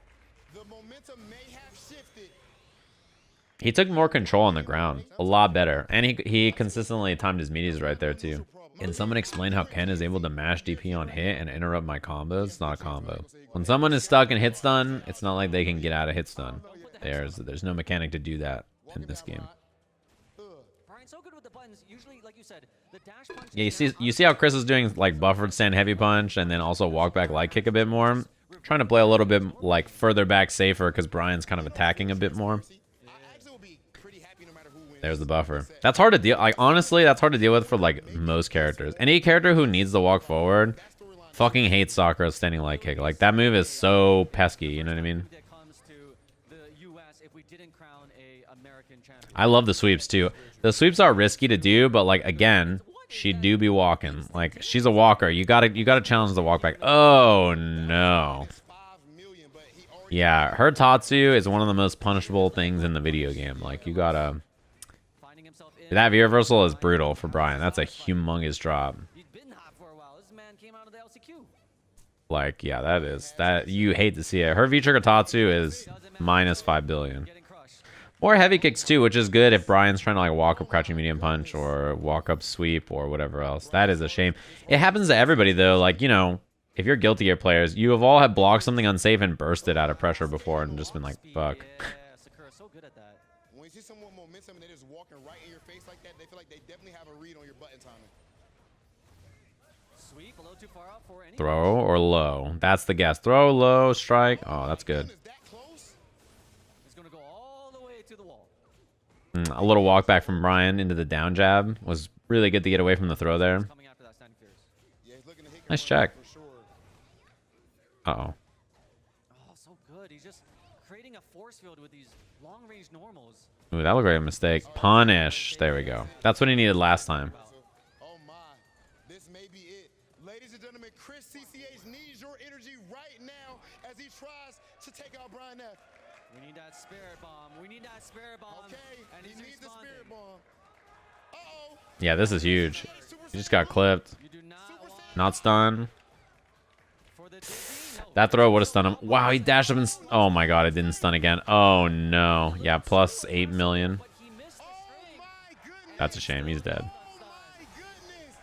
He took more control on the ground, a lot better, and he consistently timed his meaties right there too. Can someone explain how Ken is able to mash DP on hit and interrupt my combos? It's not a combo. When someone is stuck in hit stun, it's not like they can get out of hit stun. There's no mechanic to do that in this game. Yeah, you see how Chris is doing like buffered stand heavy punch and then also walk back light kick a bit more. Trying to play a little bit like further back safer because Brian's kind of attacking a bit more. There's the buffer. That's hard to deal. Like honestly, that's hard to deal with for like most characters. Any character who needs to walk forward fucking hates Sakura standing light kick. Like that move is so pesky. You know what I mean? I love the sweeps too. The sweeps are risky to do, but like again, she do be walking. Like she's a walker. You gotta challenge the walk back. Oh no. Yeah, her Tatsu is one of the most punishable things in the video game. Like you gotta. That V reversal is brutal for Brian. That's a humongous drop. Like yeah, that you hate to see it. Her V trigger Tatsu is minus 5 billion. Or heavy kicks too, which is good if Brian's trying to like walk up crouching medium punch or walk up sweep or whatever else. That is a shame. It happens to everybody though. Like, you know, if you're Guilty Gear players, you have all had blocked something unsafe and bursted out of pressure before and just been like, fuck. Sakura so good at that. When you see someone momentum and they're just walking right in your face like that, they feel like they definitely have a read on your button timing. Sweep a little too far out for any. Throw or low. That's the guess. Throw, low, strike. Oh, that's good. A little walk back from Brian into the down jab was really good to get away from the throw there. Nice check. Uh-oh. he's just creating a force field with these long-range normals. Ooh, that looked like a mistake. Punish. There we go. That's what he needed last time. Oh my, this may be it. Ladies and gentlemen, ChrisCCH needs your energy right now as he tries to take out Brian F. We need that spirit bomb. We need that spirit bomb. Okay, And he he's needs the responding. spirit bomb. Uh-oh. Yeah, this is huge. He just got clipped. You do not want Not stunned. for the dizzy. No. That throw would have stunned him. Wow, he dashed up and... Oh my god, it didn't stun again. Oh no. Yeah, plus 8 million. But he missed the string. My goodness. That's a shame. He's dead. Oh my goodness.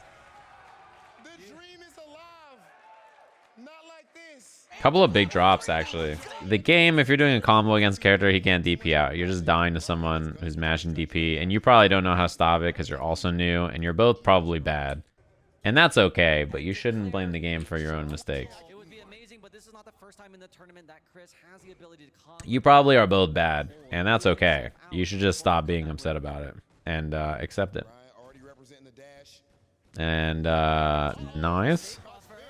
The dream is alive. Not like this. Couple of big drops, actually. The game, if you're doing a combo against a character, he can't DP out. You're just dying to someone who's mashing DP, and you probably don't know how to stop it because you're also new, and you're both probably bad. And that's okay, but you shouldn't blame the game for your own mistakes. It would be amazing, but this is not the first time in the tournament that Chris has the ability to calm. You probably are both bad, and that's okay. You should just stop being upset about it and accept it. Brian already representing the dash. And nice.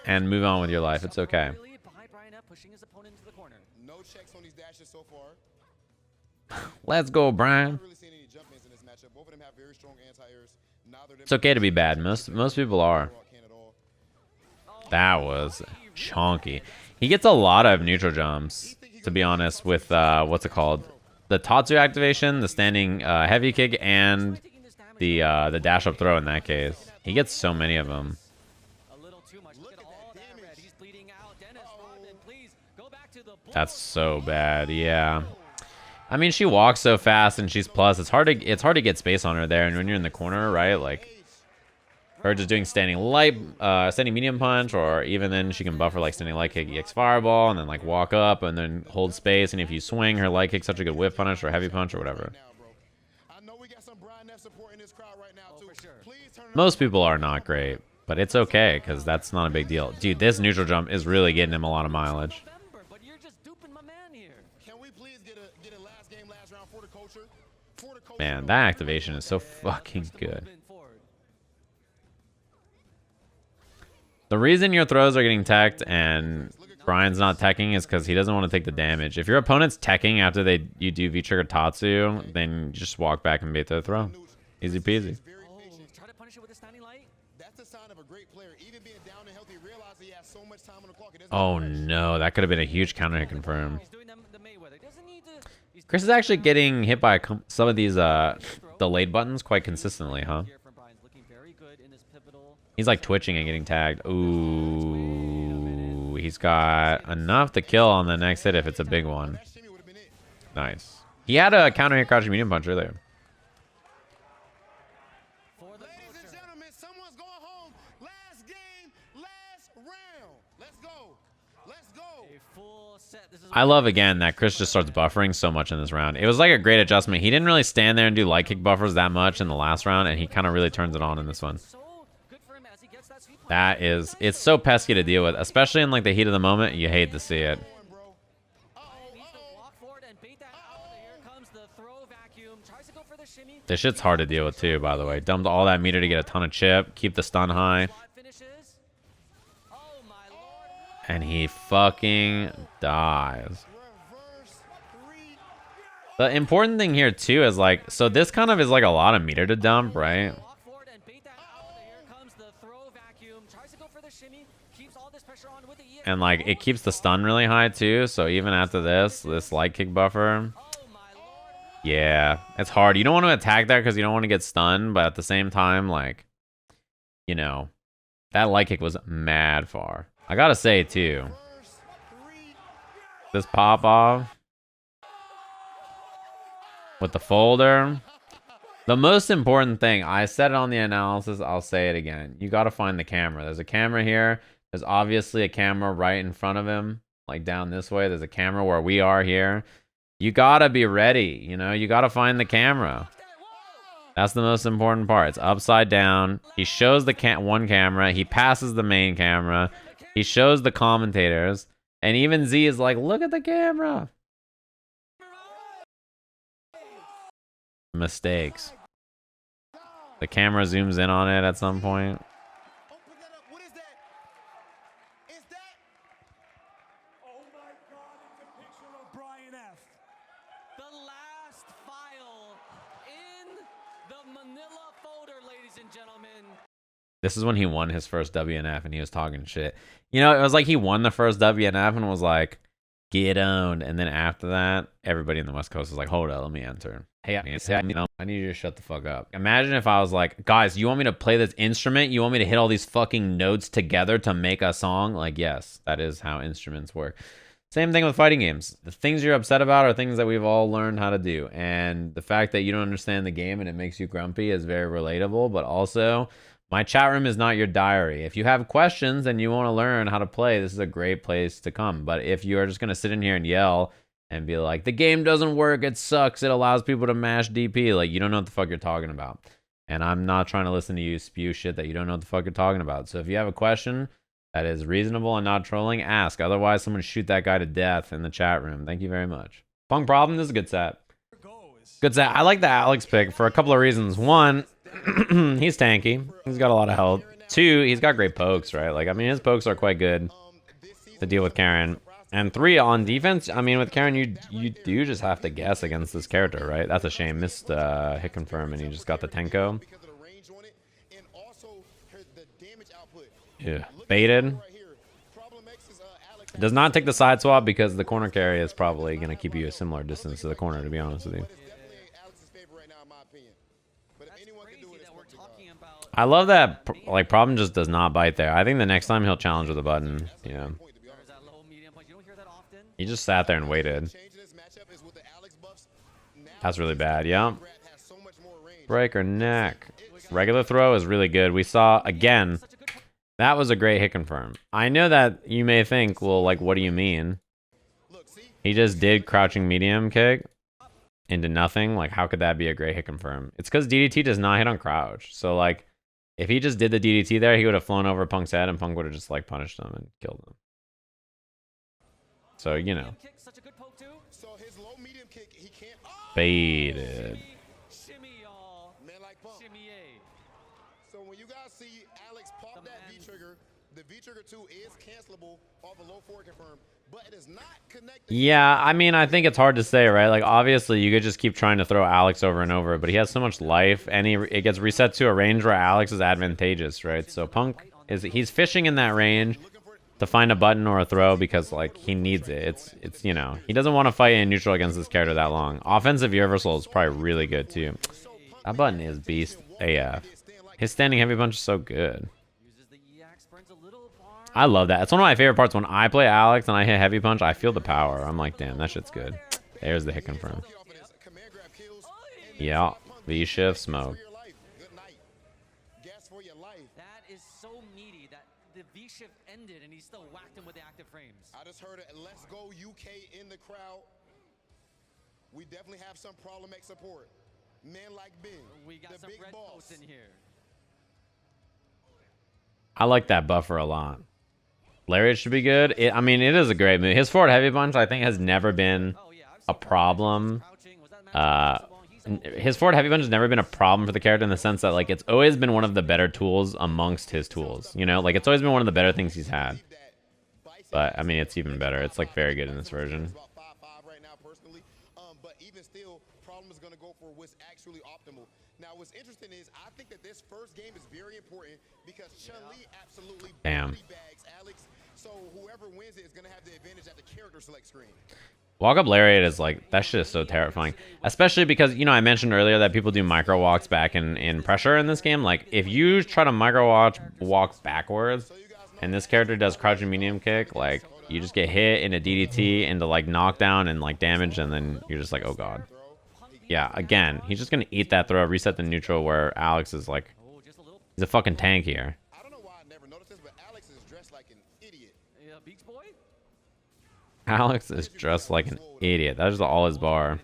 And move on with your life. It's okay. Really by Brian F pushing his opponent into the corner. No checks on these dashes so far. Let's go, Brian. Not really seeing any jump ins in this matchup. Both of them have very strong anti-airs. Neither of them It's okay to be bad. Most people are. can at all. That was chonky. He gets a lot of neutral jumps, to be honest, with what's it called? The Tatsu activation, the standing heavy kick, and the dash up throw in that case. He gets so many of them. A little too much. Look at all that red. He's bleeding out. Dennis Rodman, please go back to the bull. That's so bad. Yeah. I mean, she walks so fast and she's plus. It's hard to get space on her there. And when you're in the corner, right? Like her just doing standing medium punch, or even then she can buffer like standing light kick, EX fireball, and then like walk up and then hold space. And if you swing, her light kick's such a good whip punish or heavy punch or whatever. Now, bro. I know we got some Brian F support in this crowd right now, too. for sure. Please turn it Most people are not great, but it's okay because that's not a big deal. Dude, this neutral jump is really getting him a lot of mileage. November, but you're just duping my man here. Can we please get a last game, last round for the culture? For the culture. Man, that activation is so fucking The good. movement forward. The reason your throws are getting teched and Brian's not teching is because he doesn't want to take the damage. If your opponent's teching after you do V-trigger Tatsu, then you just walk back and bait their throw. Easy peasy. Very Oh, patient. try to punish it with a standing light. That's a sign of a great player. Even being down and healthy, realize he has so much time on the clock. It doesn't Oh rush. no, that could have been a huge counter hit confirm. He's doing the Mayweather. He doesn't need to. He's Chris is actually getting hit by some of these delayed buttons quite consistently, huh? here from Brian's looking very good in this pivotal. He's like twitching and getting tagged. Ooh, he's got enough to kill on the next hit if it's a big one. That shimmy would have been it. Nice. He had a counter hit crouching medium punch earlier. For the Ladies and gentlemen, someone's going home. Last game, last round. Let's go. Let's go. a full set. This is I love again that Chris just starts buffering so much in this round. It was like a great adjustment. He didn't really stand there and do light kick buffers that much in the last round, and he kind of really turns it on in this one. so good for him as he gets that sweet punch. That is, it's so pesky to deal with, especially in like the heat of the moment. You hate to see it. Going, bro. He needs to walk forward and bait that out. Here comes the throw vacuum. Tries to go for the shimmy. This shit's hard to deal with too, by the way. Dumped all that meter to get a ton of chip, keep the stun high, Spot finishes. Oh my lord. and he fucking dies. Reverse 3. The important thing here too is like, so this kind of is like a lot of meter to dump, right? Walk forward and bait that out. Here comes the throw vacuum. Tries to go for the shimmy. Keeps all this pressure on with the EX. And like, it keeps the stun really high too, so even after this light kick buffer, Oh my lord. yeah, it's hard. You don't want to attack that because you don't want to get stunned, but at the same time, like, you know, that light kick was mad far. I gotta say too, Reverse 3. this pop off with the folder. The most important thing, I said it on the analysis, I'll say it again. You gotta find the camera. There's a camera here. There's obviously a camera right in front of him, like down this way. There's a camera where we are here. You gotta be ready, you know? You gotta find the camera. That's the most important part. It's upside down. He shows the one camera. He passes the main camera. He shows the commentators. And even Z is like, look at the camera. Mistakes. The camera zooms in on it at some point. Open that up. What is that? Is that? Oh my God, it's a picture of ladies and gentlemen. This is when he won his first WNF and he was talking shit. You know, it was like he won the first WNF and was like, get owned. And then after that, everybody in the West Coast was like, hold up, let me enter. Hey, I need you to shut the fuck up. Imagine if I was like, guys, you want me to play this instrument? You want me to hit all these fucking notes together to make a song? Like, yes, that is how instruments work. Same thing with fighting games. The things you're upset about are things that we've all learned how to do. And the fact that you don't understand the game and it makes you grumpy is very relatable. But also, my chat room is not your diary. If you have questions and you want to learn how to play, this is a great place to come. But if you are just going to sit in here and yell and be like, the game doesn't work, it sucks, it allows people to mash DP, like, you don't know what the fuck you're talking about. And I'm not trying to listen to you spew shit that you don't know what the fuck you're talking about. So if you have a question that is reasonable and not trolling, ask. Otherwise, someone shoot that guy to death in the chat room. Thank you very much. Punk Problem, this is a good set. Good set. I like the Alex pick for a couple of reasons. One, he's tanky. He's got a lot of health. Two, he's got great pokes, right? Like, I mean, his pokes are quite good to deal with Karin. And three, on defense, I mean, with Karin, you do just have to guess against this character, right? That's a shame. Missed hit confirm, and he just got the Tenko. Yeah, baited. Does not take the side swap because the corner carry is probably going to keep you a similar distance to the corner, to be honest with you. I love that, like, Problem just does not bite there. I think the next time he'll challenge with a button, yeah. He just sat there and waited. That's really bad, yeah. Breaker neck. Regular throw is really good. We saw, again, that was a great hit confirm. I know that you may think, well, like, what do you mean? He just did crouching medium kick into nothing. Like, how could that be a great hit confirm? It's because DDT does not hit on crouch. So, like, if he just did the DDT there, he would have flown over Punk's head and Punk would have just, like, punished him and killed him. So, you know. Baited. So when you guys see Alex pop that V-trigger, the V-trigger 2 is cancelable off a low forward confirm, but it is not connected. Yeah, I mean, I think it's hard to say, right? Like, obviously, you could just keep trying to throw Alex over and over, but he has so much life, and it gets reset to a range where Alex is advantageous, right? So Punk he's fishing in that range to find a button or a throw because, like, he needs it. It's you know, he doesn't want to fight in neutral against this character that long. Offensive universal is probably really good too. That button is beast AF. His standing heavy punch is so good. I love that. It's one of my favorite parts when I play Alex and I hit heavy punch. I feel the power. I'm like, damn, that shit's good. There's the hit confirm. Yeah, V shift smoke. That is so meaty that the V shift ended and he still whacked him with the active frames. I just heard it. Let's go UK in the crowd. We definitely have some problem X support. Men like Ben, We got the some big red boss. posts in here. I like that buffer a lot. Lariat should be good. I mean, it is a great move. His forward heavy punch, I think, has never been a problem. His forward heavy punch has never been a problem for the character in the sense that, like, it's always been one of the better tools amongst his tools. You know, like, it's always been one of the better things he's had. But, I mean, it's even better. It's, like, very good in this version. But even still, Problem is going to go for what's actually optimal. Now, what's interesting is I think that this first game is very important because Chun-Li absolutely body bags Alex. So whoever wins it is going to have the advantage at the character select screen. Walk up lariat is like, that shit is so terrifying. Especially because, you know, I mentioned earlier that people do micro walks back in pressure in this game. Like, if you try to micro walk backwards and this character does crouching medium kick, like, you just get hit into DDT, into, like, knockdown and, like, damage, and then you're just like, oh god. Yeah, again, he's just gonna eat that throw, reset the neutral where Alex is like, he's a fucking tank here. I don't know why I never noticed this, but Alex is dressed like an idiot. Yeah, Beach Boy? Alex is dressed like an idiot. That is all his bar.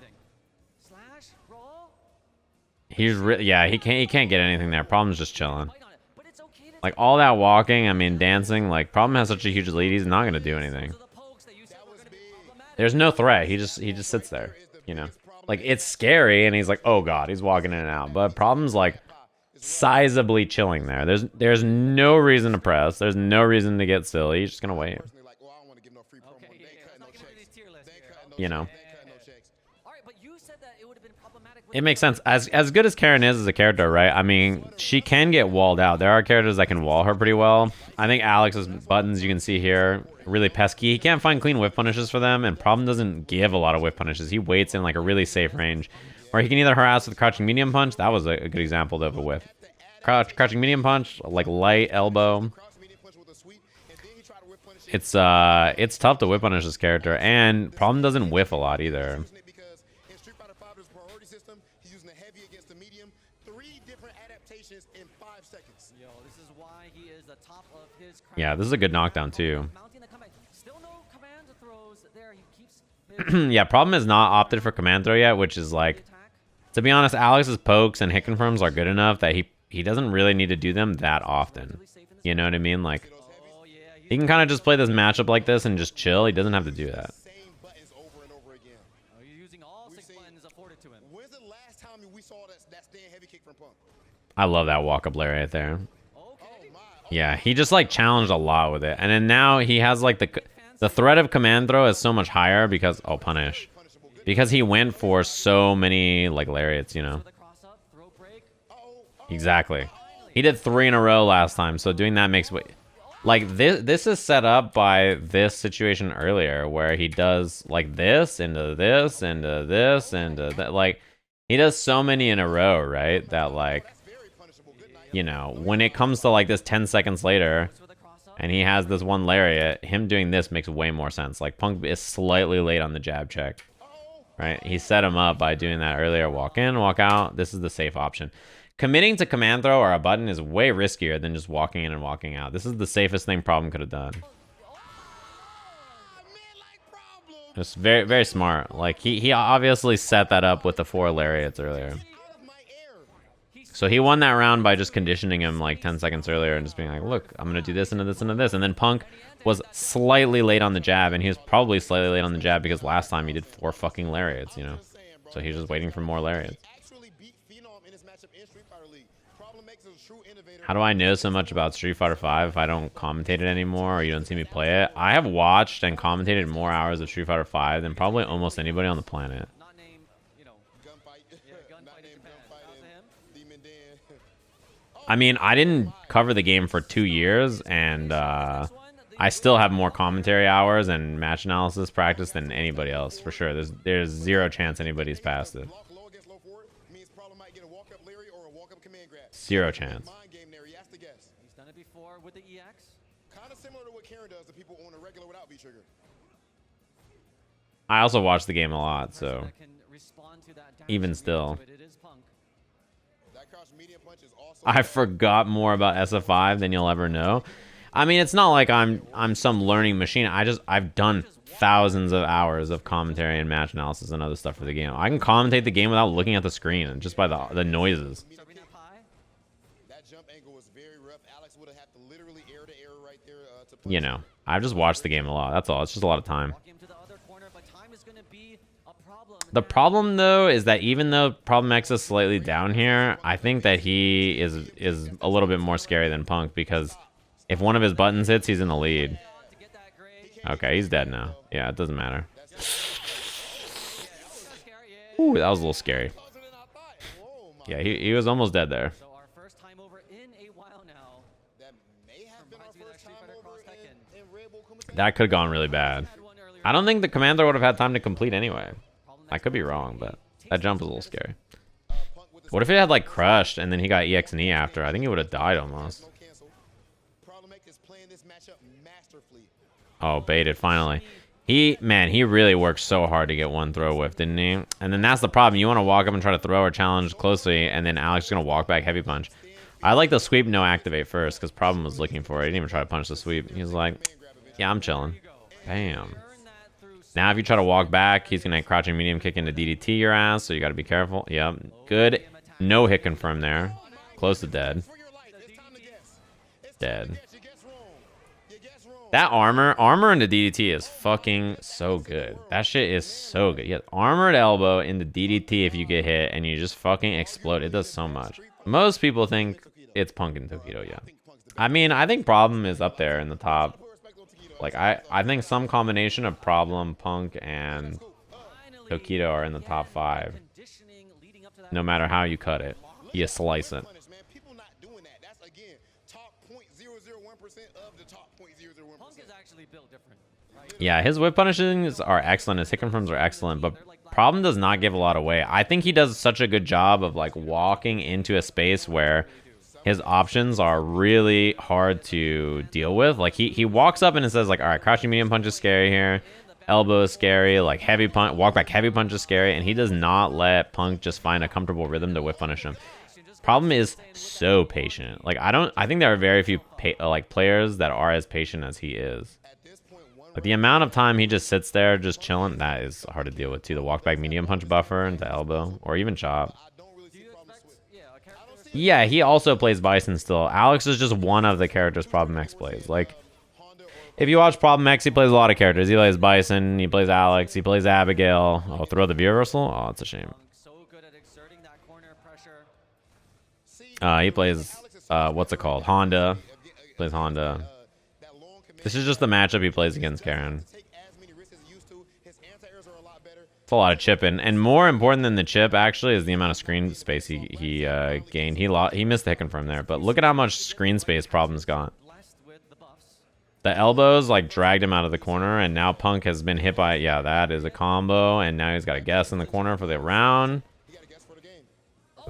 Slash, roll. He's yeah, he can't get anything there. Problem's just chilling. Bite on it, but it's okay to Like, all that walking, I mean, dancing, like, Problem has such a huge lead, he's not gonna do anything. the pokes that you said were gonna be problematic. There's no threat. He just sits there, you know. Like, it's scary, and he's like, oh god, he's walking in and out. But Problem's like sizably chilling there. There's no reason to press. There's no reason to get silly. He's just gonna wait. Like, well, I don't want to give no free promo. Okay, They yeah, cut let's no not get into checks. these tier lists They here. cut no You know. checks. They cut no checks. All right, but you said that it would have been problematic It makes sense. As good as Karin is as a character, right? I mean, she can get walled out. There are characters that can wall her pretty well. I think Alex's buttons, you can see here, really pesky. He can't find clean whip punishes for them, and Problem doesn't give a lot of whip punishes. He waits in like a really safe range, where he can either harass with crouching medium punch. That was a good example of a whip. Crouching medium punch, like light elbow. It's tough to whip punish this character, and Problem doesn't whiff a lot either. Yeah, this is a good knockdown too. Yeah, Problem has not opted for command throw yet, which is like, to be honest, Alex's pokes and hit confirms are good enough that he doesn't really need to do them that often. You know what I mean? Like, he can kind of just play this matchup like this and just chill. He doesn't have to do that. I love that walk-up lariat there. Yeah, he just like challenged a lot with it. And then now he has like the threat of command throw is so much higher because, oh, punish. Because he went for so many like lariats, you know. Exactly. He did 3 in a row last time, so doing that makes like this is set up by this situation earlier where he does like this into this into this into that. Like, he does so many in a row, right? That like, you know, when it comes to like this 10 seconds later and he has this one lariat, him doing this makes way more sense. Like, Punk is slightly late on the jab check, right? He set him up by doing that earlier. Walk in, walk out. This is the safe option. Committing to command throw or a button is way riskier than just walking in and walking out. This is the safest thing Problem could have done. It's very, very smart. Like, he obviously set that up with the 4 lariats earlier. So he won that round by just conditioning him like 10 seconds earlier and just being like, look, I'm going to do this into this into this. And then Punk was slightly late on the jab, and he was probably slightly late on the jab because last time he did 4 fucking lariats, you know? So he's just waiting for more lariats. How do I know so much about Street Fighter V if I don't commentate it anymore or you don't see me play it? I have watched and commentated more hours of Street Fighter V than probably almost anybody on the planet. I mean, I didn't cover the game for 2 years, and I still have more commentary hours and match analysis practice than anybody else, for sure. There's zero chance anybody's passed it. Zero chance. He's done it before with the EX. Kind of similar to what Karin does to people on a regular without V-trigger. I also watch the game a lot, so even still. I forgot more about SF5 than you'll ever know. I mean, it's not like I'm some learning machine. I've done thousands of hours of commentary and match analysis and other stuff for the game. I can commentate the game without looking at the screen and just by the noises. You know, I've just watched the game a lot. That's all. It's just a lot of time. The problem, though, is that even though Problem X is slightly down here, I think that he is a little bit more scary than Punk, because if one of his buttons hits, he's in the lead. Okay, he's dead now. Yeah, it doesn't matter. Ooh, that was a little scary. Yeah, he was almost dead there. That could have gone really bad. I don't think the commander would have had time to complete anyway. I could be wrong, but that jump was a little scary. What if it had like crushed and then he got EX and E after? I think he would have died almost. Oh, baited finally. He really worked so hard to get one throw whiff, didn't he? And then that's the problem. You want to walk up and try to throw or challenge closely, and then Alex is going to walk back heavy punch. I like the sweep no activate first, because Problem was looking for it. He didn't even try to punch the sweep. He's like, yeah, I'm chilling. Bam. Now if you try to walk back, he's going to crouching medium kick into DDT your ass, so you got to be careful. Yep. Good. No hit confirm there. Close to dead. Dead. That armor into DDT is fucking so good. That shit is so good. Yeah, armored elbow into DDT if you get hit and you just fucking explode. It does so much. Most people think it's Punk and Tokido, yeah. I mean, I think Problem is up there in the top. Like, I think some combination of Problem, Punk, and Tokido are in the top 5. no matter how you cut it. You slice it. Punish, man. People not doing that. That's again top 0.001% of the top 0.001%. Punk is actually built different, right? Yeah, his whip punishings are excellent. His hit confirms are excellent, but problem does not give a lot away. I think he does such a good job of like walking into a space where his options are really hard to deal with. Like he walks up and it says like, all right, crouching medium punch is scary here. Elbow is scary. Like heavy punch, walk back heavy punch is scary. And he does not let Punk just find a comfortable rhythm to whip punish him. Problem is so patient. Like I think there are very few players that are as patient as he is. Like the amount of time he just sits there just chilling, that is hard to deal with too. The walk back medium punch buffer into elbow or even chop. Yeah, he also plays Bison still. Alex is just one of the characters Problem X plays. Like, if you watch Problem X, he plays a lot of characters. He plays Bison, he plays Alex, he plays Abigail. Oh, throw the view reversal? Oh, it's a shame. He plays, what's it called? Honda. Plays Honda. This is just the matchup he plays against Karin. It's a lot of chipping, and more important than the chip actually is the amount of screen space he gained. He missed the hit confirm there, but look at how much screen space Problem's got. The elbows like dragged him out of the corner, and now Punk has been hit by, yeah, that is a combo, and now he's got a guess in the corner for the round.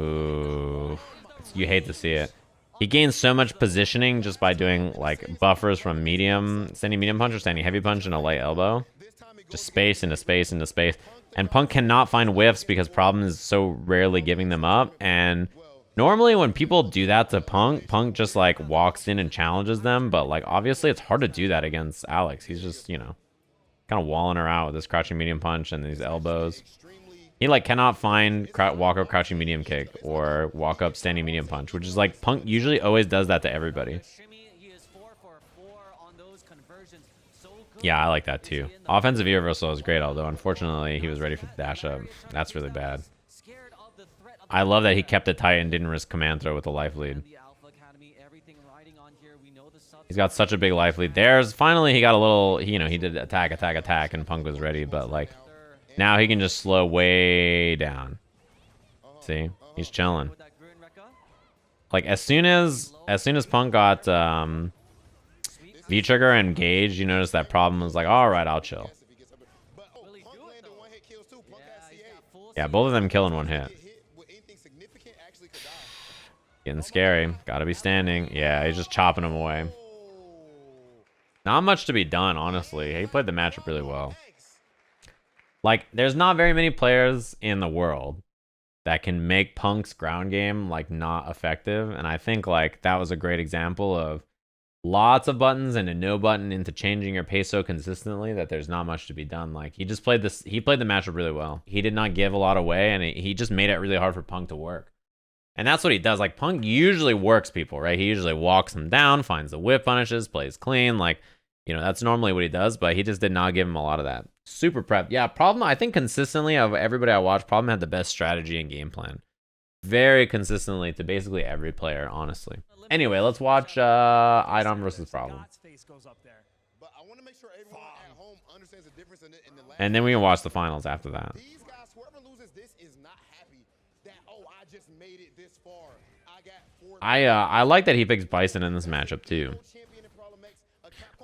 Ooh, you hate to see it. He gains so much positioning just by doing like buffers from medium, standing medium punch or standing heavy punch and a light elbow. Just space into space into space. And Punk cannot find whiffs because Problem is so rarely giving them up. And normally when people do that to Punk, Punk just like walks in and challenges them. But like obviously it's hard to do that against Alex. He's just, you know, kind of walling her out with this crouching medium punch and these elbows. He like cannot find walk up crouching medium kick or walk up standing medium punch, which is like Punk usually always does that to everybody. Yeah, I like that too. Offensive reversal is great, although unfortunately he was ready for the dash up. That's really bad. I love that he kept it tight and didn't risk command throw with the life lead. He's got such a big life lead. There's finally he got a little, you know, he did attack, and Punk was ready, but like now he can just slow way down. See, he's chilling. Like as soon as Punk got V-trigger and engaged, you notice that Problem was like, all right, I'll chill. Yeah, both of them kill in one hit. Getting scary. Gotta be standing. Yeah, he's just chopping him away. Not much to be done, honestly. He played the matchup really well. Like, there's not very many players in the world that can make Punk's ground game, like, not effective. And I think, like, that was a great example of lots of buttons and a no button into changing your pace so consistently that there's not much to be done. Like, he played the matchup really well. He did not give a lot away, and he just made it really hard for Punk to work. And that's what he does. Like, Punk usually works people, right? He usually walks them down, finds the whip punishes, plays clean. Like, you know, that's normally what he does, but he just did not give him a lot of that. Super prep. Yeah, Problem, I think consistently of everybody I watched, Problem had the best strategy and game plan. Very consistently to basically every player, honestly. Anyway, let's watch Idom versus Problem. And then we can watch the finals after that. These guys, whoever loses this is not happy that, oh, I just made it this far. I like that he picks Bison in this matchup too.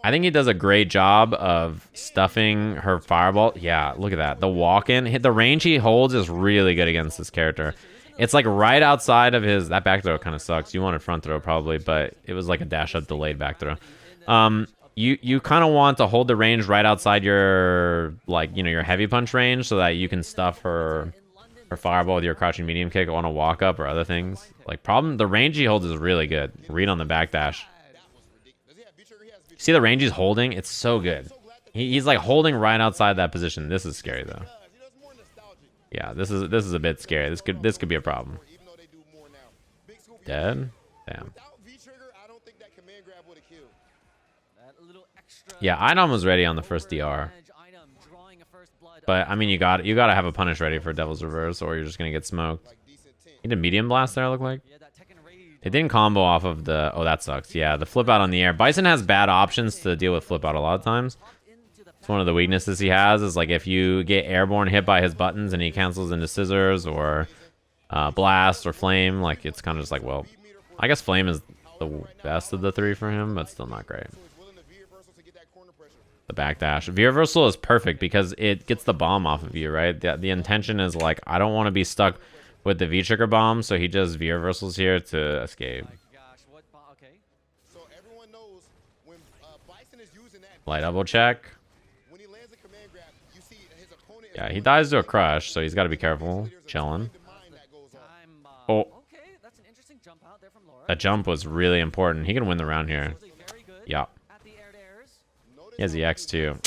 I think he does a great job of stuffing her fireball. Yeah, look at that. The walk-in. The range he holds is really good against this character. It's like right outside of his... That back throw kind of sucks. You wanted front throw probably, but it was like a dash-up delayed back throw. You kind of want to hold the range right outside your, like, you know, your heavy punch range so that you can stuff her fireball with your crouching medium kick on a walk-up or other things. Like, Problem... The range he holds is really good. Read on the back dash. See the range he's holding? It's so good. He's like holding right outside that position. This is scary though. Yeah, this is a bit scary. This could be a problem. Dead? Damn. Yeah, Idom was ready on the first DR. But I mean, you got to have a punish ready for Devil's Reverse, or you're just gonna get smoked. He did medium blast there. Look like. It didn't combo off of the... Oh, that sucks. Yeah, the flip out on the air. Bison has bad options to deal with flip out a lot of times. It's one of the weaknesses he has is like if you get airborne hit by his buttons and he cancels into scissors or Blast or Flame. Like, it's kind of just like, well, I guess Flame is the best of the three for him, but still not great. The backdash. V reversal is perfect because it gets the bomb off of you, right? The intention is like, I don't want to be stuck with the V trigger bomb, so he just V reversals here to escape. So everyone knows when Bison is using that. Light double check. When he lands a command grab, you see his opponent. Yeah, he dies to a crush, so he's got to be careful. Chilling. Oh, Okay, that's an interesting jump out there from Laura. that jump was really important. He can win the round here. Very good Yeah. at the air-to-airs. He has the X too.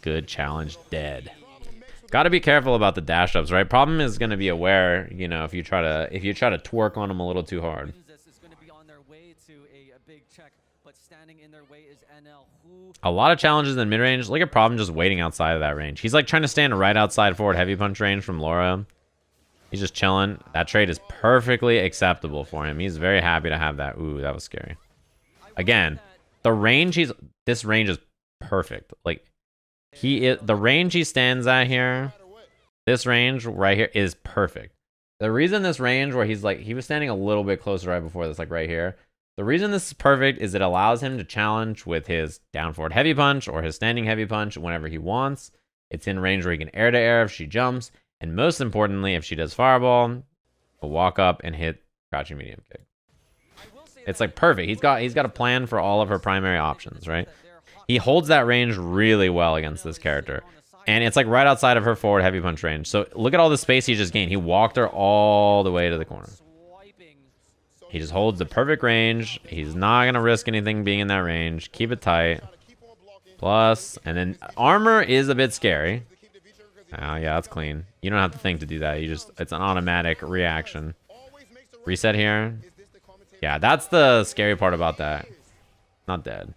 Good challenge. Dead. Got to be careful about the dash ups, right? Problem is going to be aware, you know, if you try to twerk on him a little too hard. This is going to be on their way to a big check, but standing in their way is NL, who A lot of challenges in mid range. Look at Problem just waiting outside of that range. He's like trying to stand right outside forward heavy punch range from Laura. He's just chilling. That trade is perfectly acceptable for him. He's very happy to have that. Ooh, that was scary. Again, the range this range is perfect. Like, the range he stands at here, this range right here is perfect. The reason this range where he's like, he was standing a little bit closer right before this, like right here. The reason this is perfect is it allows him to challenge with his down forward heavy punch or his standing heavy punch whenever he wants. It's in range where he can air to air if she jumps. And most importantly, if she does fireball, he'll walk up and hit crouching medium kick. It's like perfect. He's got a plan for all of her primary options, right? He holds that range really well against this character. And it's like right outside of her forward heavy punch range. So look at all the space he just gained. He walked her all the way to the corner. He just holds the perfect range. He's not going to risk anything being in that range. Keep it tight. Plus, and then armor is a bit scary. Oh, yeah, that's clean. You don't have to think to do that. It's an automatic reaction. Reset here. Yeah, that's the scary part about that. Not dead.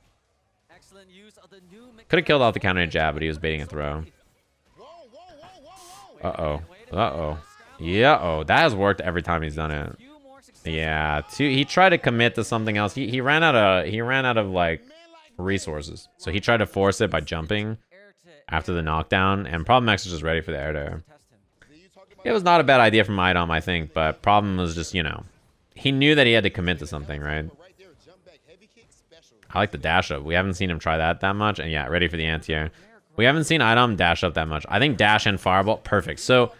Could have killed off the counter jab, but he was baiting a throw. Uh-oh. Uh-oh. Yeah-oh. That has worked every time he's done it. Yeah, he tried to commit to something else. He ran out of like resources. So he tried to force it by jumping after the knockdown, and Problem X was just ready for the air to air. It was not a bad idea from Idom, I think, but Problem was just, you know, he knew that he had to commit to something, right? I like the dash up. We haven't seen him try that much, and yeah, ready for the anti-air. We haven't seen Idom dash up that much. I think dash and fireball, perfect. So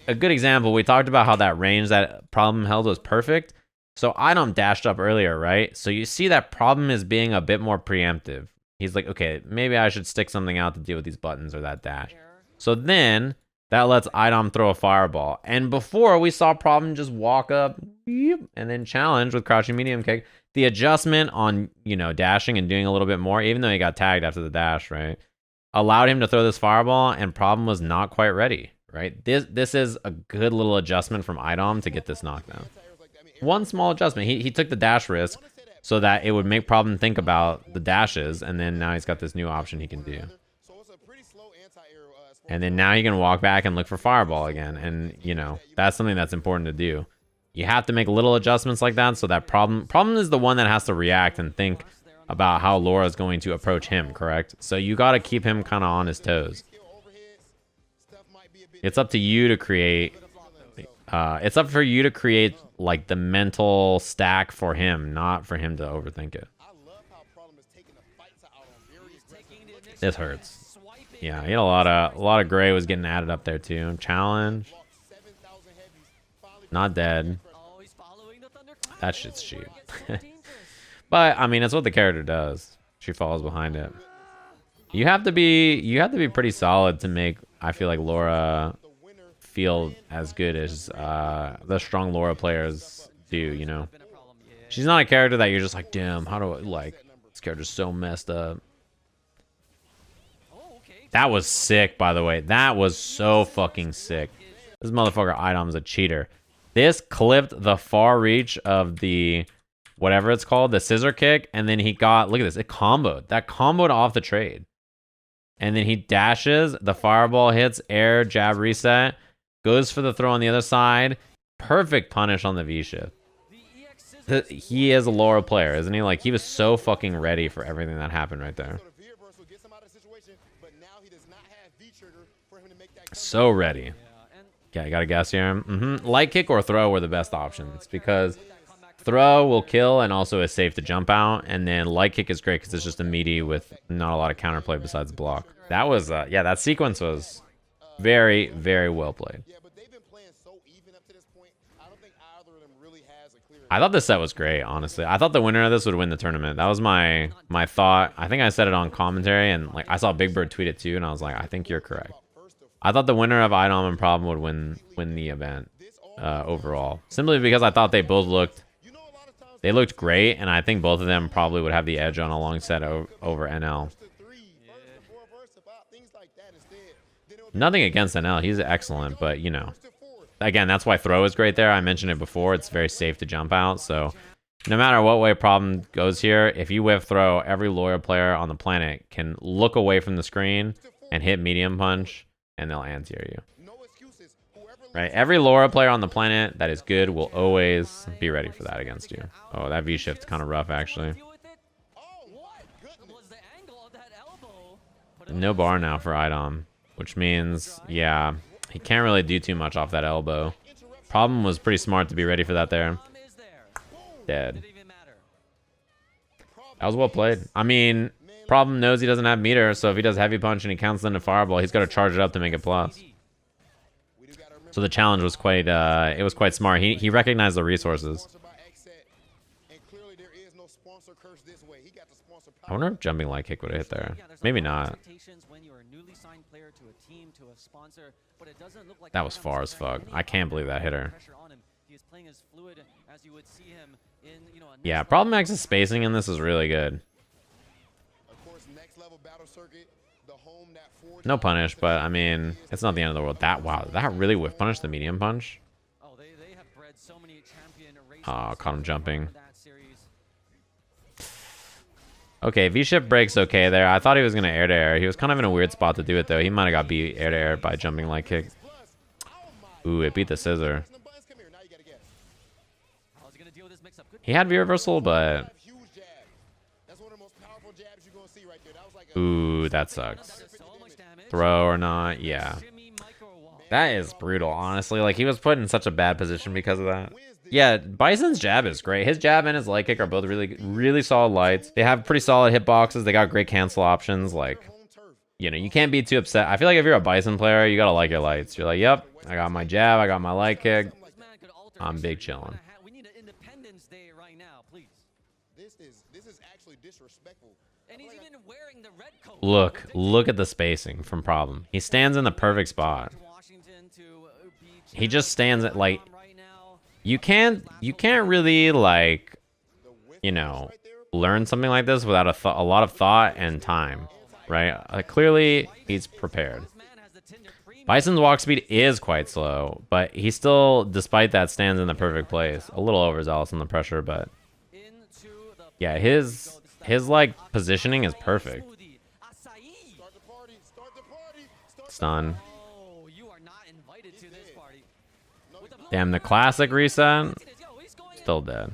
a good example, we talked about how that range that Problem held was perfect. So Idom dashed up earlier, right? So you see that Problem is being a bit more preemptive. He's like, okay, maybe I should stick something out to deal with these buttons or that dash. So then that lets Idom throw a fireball. And before, we saw Problem just walk up and then challenge with crouching medium kick. The adjustment on, you know, dashing and doing a little bit more, even though he got tagged after the dash, right, allowed him to throw this fireball, and Problem was not quite ready, right? This is a good little adjustment from Idom to get this knockdown. One small adjustment. He took the dash risk so that it would make Problem think about the dashes, and then now he's got this new option he can do. And then now he can walk back and look for fireball again, and, you know, that's something that's important to do. You have to make little adjustments like that so that Problem is the one that has to react and think about how Laura's going to approach him, correct? So you got to keep him kind of on his toes. It's up to you to create... it's up for you to create, like, the mental stack for him, not for him to overthink it. This hurts. Yeah, he had a lot of gray was getting added up there too. Challenge. Not dead. That shit's cheap. But I mean, it's what the character does. She follows behind it. You have to be pretty solid to make, I feel like, Laura feel as good as the strong Laura players do, you know. She's not a character that you're just like, damn, how do I, like, this character's so messed up. That was sick, by the way. That was so fucking sick. This motherfucker Idom's a cheater. This clipped the far reach of the, whatever it's called, the scissor kick, and then he got, look at this, it comboed. That comboed off the trade. And then he dashes, the fireball hits, air, jab, reset, goes for the throw on the other side. Perfect punish on the V-shift. He is a Laura player, isn't he? Like, he was so fucking ready for everything that happened right there. So ready. Yeah, you got to guess here. Light kick or throw were the best options because throw will kill and also is safe to jump out. And then light kick is great because it's just a meaty with not a lot of counterplay besides block. That was, yeah, that sequence was very, very well played. Yeah, but they've been playing so even up to this point. I don't think either of them really has a clear. I thought this set was great, honestly. I thought the winner of this would win the tournament. That was my thought. I think I said it on commentary, and like I saw Big Bird tweet it too, and I was like, I think you're correct. I thought the winner of Idom and Problem would win the event overall, simply because I thought they both looked great, and I think both of them probably would have the edge on a long set over NL. Nothing against NL, he's excellent, but you know, again, that's why throw is great there. I mentioned it before, it's very safe to jump out, so no matter what way Problem goes here, if you whiff throw, every loyal player on the planet can look away from the screen and hit medium punch, and they'll anti-air you. Right, every Laura player on the planet that is good will always be ready for that against you. Oh, that V-shift's kind of rough, actually. No bar now for Idom, which means, yeah, he can't really do too much off that elbow. Problem was pretty smart to be ready for that there. Dead. That was well played. I mean, Problem knows he doesn't have meter, so if he does heavy punch and he counts into fireball, he's got to charge it up to make it plus. So the challenge was quite, it was quite smart. He recognized the resources. I wonder if jumping light kick would have hit there. Maybe not. That was far as fuck. I can't believe that hit her. Yeah, Problem X's spacing in this is really good. No punish, but I mean, it's not the end of the world. Wow, that really whiff punished the medium punch? Oh, caught him jumping. Okay, V-shift breaks okay there. I thought he was going to air to air. He was kind of in a weird spot to do it, though. He might have got beat air to air by jumping light kick. Ooh, it beat the scissor. He had V-reversal, but... Ooh, that sucks. Throw or not, yeah. That is brutal, honestly. Like, he was put in such a bad position because of that. Yeah, Bison's jab is great. His jab and his light kick are both really, really solid lights. They have pretty solid hitboxes. They got great cancel options. Like, you know, you can't be too upset. I feel like if you're a Bison player, you gotta like your lights. You're like, yep, I got my jab, I got my light kick. I'm big chilling. This is actually disrespectful. And he's even wearing the red coat. Look at the spacing from Problem. He stands in the perfect spot. He just stands at like, you can't really like, you know, learn something like this without a lot of thought and time, right? Clearly he's prepared. Bison's walk speed is quite slow, but he still, despite that, stands in the perfect place. A little overzealous in the pressure, but yeah, his like positioning is perfect. Stun. Damn, the classic reset. Still dead.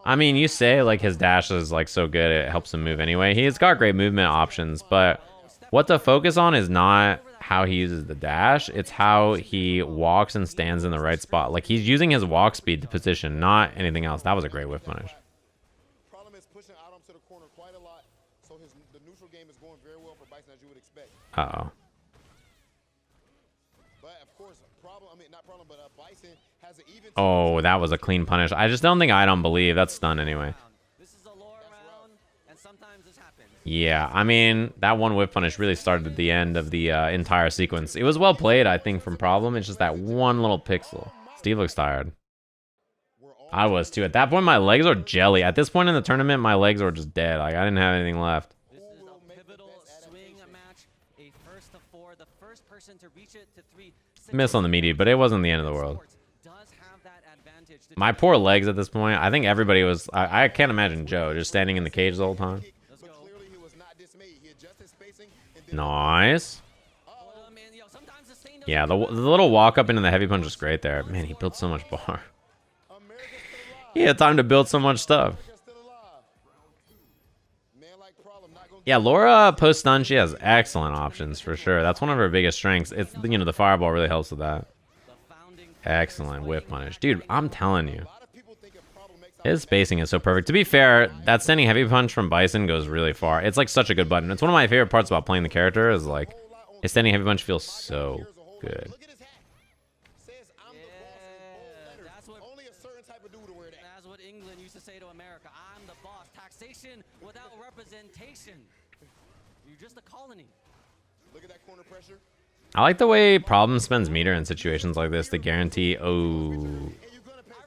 I mean, you say like his dash is like so good, it helps him move anyway. He's got great movement options, but what to focus on is not how he uses the dash, it's how he walks and stands in the right spot. Like, he's using his walk speed to position, not anything else. That was a great whiff punish. Problem is pushing Idom to the corner quite a lot, so the neutral game is going very well for Bison, as you would expect. Uh-oh. But of course, Bison has an even. Oh, that was a clean punish. I just don't think Idom believe. That's stun anyway. Yeah, I mean, that one whip punish really started at the end of the entire sequence. It was well played, I think, from Problem. It's just that one little pixel. Steve looks tired. I was too. At that point, my legs are jelly. At this point in the tournament, my legs were just dead. Like, I didn't have anything left. This is a pivotal swing match. A first to four. The first person to reach it to 3. Miss on the meaty, but it wasn't the end of the world. My poor legs at this point. I think everybody was... I can't imagine Joe just standing in the cage the whole time. Nice. Yeah, the little walk up into the heavy punch was great there. Man, he built so much bar. He had time to build so much stuff. Yeah, Laura post stun, she has excellent options for sure. That's one of her biggest strengths. It's, you know, the fireball really helps with that. Excellent whiff punish. Dude, I'm telling you. His spacing is so perfect. To be fair, that standing heavy punch from Bison goes really far. It's like such a good button. It's one of my favorite parts about playing the character is like his standing heavy punch feels so good. That's what England used to say to America. I'm the boss. Taxation without representation. You're just a colony. Look at that corner pressure. I like the way Problem spends meter in situations like this to guarantee, to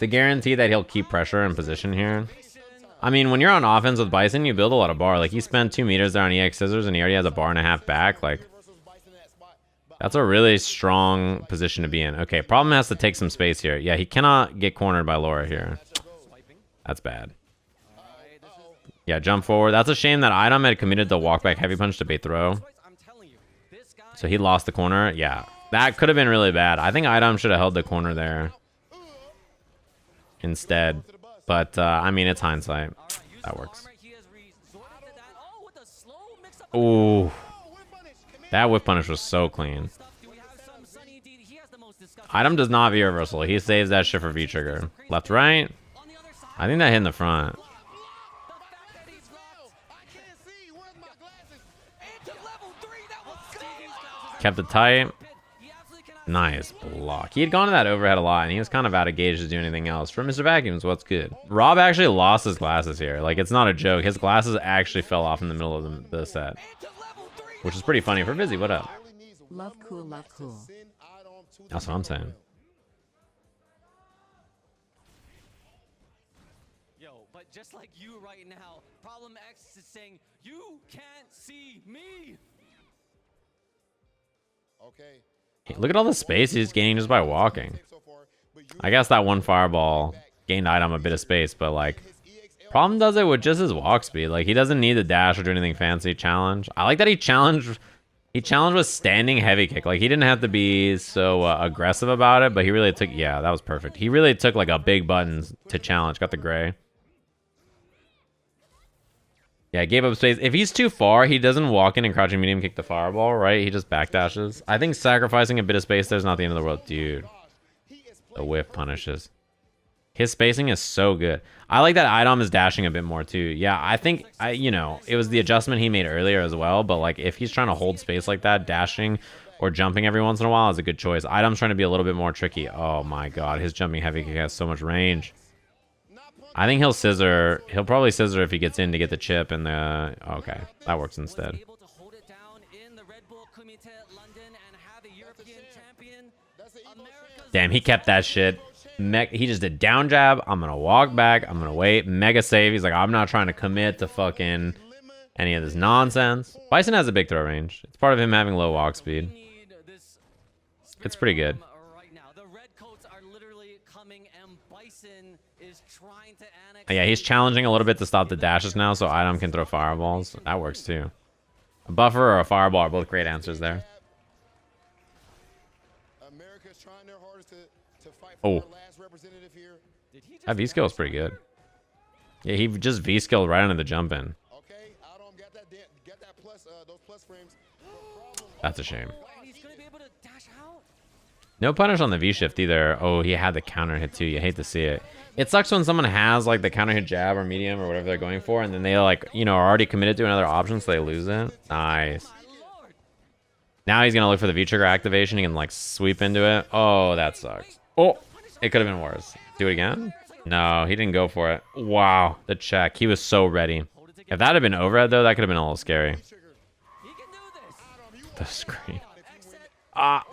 guarantee that he'll keep pressure in position here. I mean, when you're on offense with Bison, you build a lot of bar. Like, he spent 2 meters there on EX Scissors, and he already has a bar and a half back. Like, that's a really strong position to be in. Okay, Problem has to take some space here. Yeah, he cannot get cornered by Laura here. That's bad. Yeah, jump forward. That's a shame that Idom had committed the walk back heavy punch to bait throw. So he lost the corner. Yeah, that could have been really bad. I think Idom should have held the corner there instead. But, I mean, it's hindsight. That works. Ooh. That whip punish was so clean. Idom does not V-reversal. He saves that shit for V-trigger. Left, right. I think that hit in the front. Kept it tight. Nice block. He had gone to that overhead a lot, and he was kind of out of gauge to do anything else. For Mr. Vacuums, what's good? Rob actually lost his glasses here. Like, it's not a joke. His glasses actually fell off in the middle of the set. Which is pretty funny. For Vizzy, what up? Love cool, love cool. That's what I'm saying. Yo, but just like you right now, Problem X is saying, you can't see me. Okay. Hey, look at all the space he's gaining just by walking. I guess that one fireball gained Idom a bit of space, but like, Problem does it with just his walk speed. Like, he doesn't need the dash or do anything fancy challenge. I like that he challenged with standing heavy kick. Like, he didn't have to be so aggressive about it, but he really took, yeah, that was perfect. He really took like a big button to challenge. Got the gray. Yeah, gave up space. If he's too far, he doesn't walk in and crouching medium kick the fireball, right? He just backdashes. I think sacrificing a bit of space there is not the end of the world. Dude, the whiff punishes. His spacing is so good. I like that Idom is dashing a bit more too. Yeah, I think, you know, it was the adjustment he made earlier as well, but like if he's trying to hold space like that, dashing or jumping every once in a while is a good choice. Idom's trying to be a little bit more tricky. Oh my god, his jumping heavy kick has so much range. I think he'll scissor. He'll probably scissor if he gets in to get the chip and the... Okay, that works instead. Damn, he kept that shit. He just did down jab. I'm going to walk back. I'm going to wait. Mega save. He's like, I'm not trying to commit to fucking any of this nonsense. Bison has a big throw range. It's part of him having low walk speed. It's pretty good. Yeah, he's challenging a little bit to stop the dashes now, so Idom can throw fireballs. That works too. A buffer or a fireball are both great answers there. Oh. That V-skill is pretty good. Yeah, he just V-skilled right into the jump in. That's a shame. No punish on the V-shift either. Oh, he had the counter hit too. You hate to see it. It sucks when someone has like the counter hit jab or medium or whatever they're going for, and then they like, you know, are already committed to another option, so they lose it. Nice. Now he's gonna look for the V-trigger activation. He can like sweep into it. Oh, that sucks. Oh, it could have been worse. Do it again? No, he didn't go for it. Wow, the check. He was so ready. If that had been overhead though, that could have been a little scary. The screen. Ah.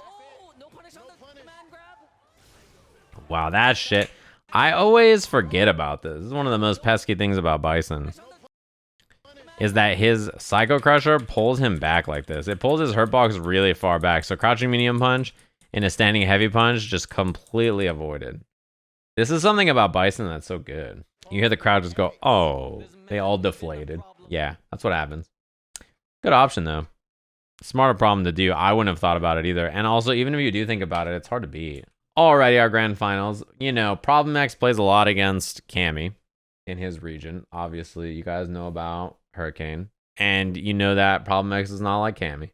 Wow, that shit. I always forget about this. This is one of the most pesky things about Bison. Is that his Psycho Crusher pulls him back like this. It pulls his hurt box really far back. So crouching medium punch and a standing heavy punch just completely avoided. This is something about Bison that's so good. You hear the crowd just go, oh, they all deflated. Yeah, that's what happens. Good option though. Smarter problem to do. I wouldn't have thought about it either. And also, even if you do think about it, it's hard to beat. Alrighty, our grand finals. You know, Problem X plays a lot against Cammy in his region. Obviously, you guys know about Hurricane. and you know that Problem X is not like Cammy.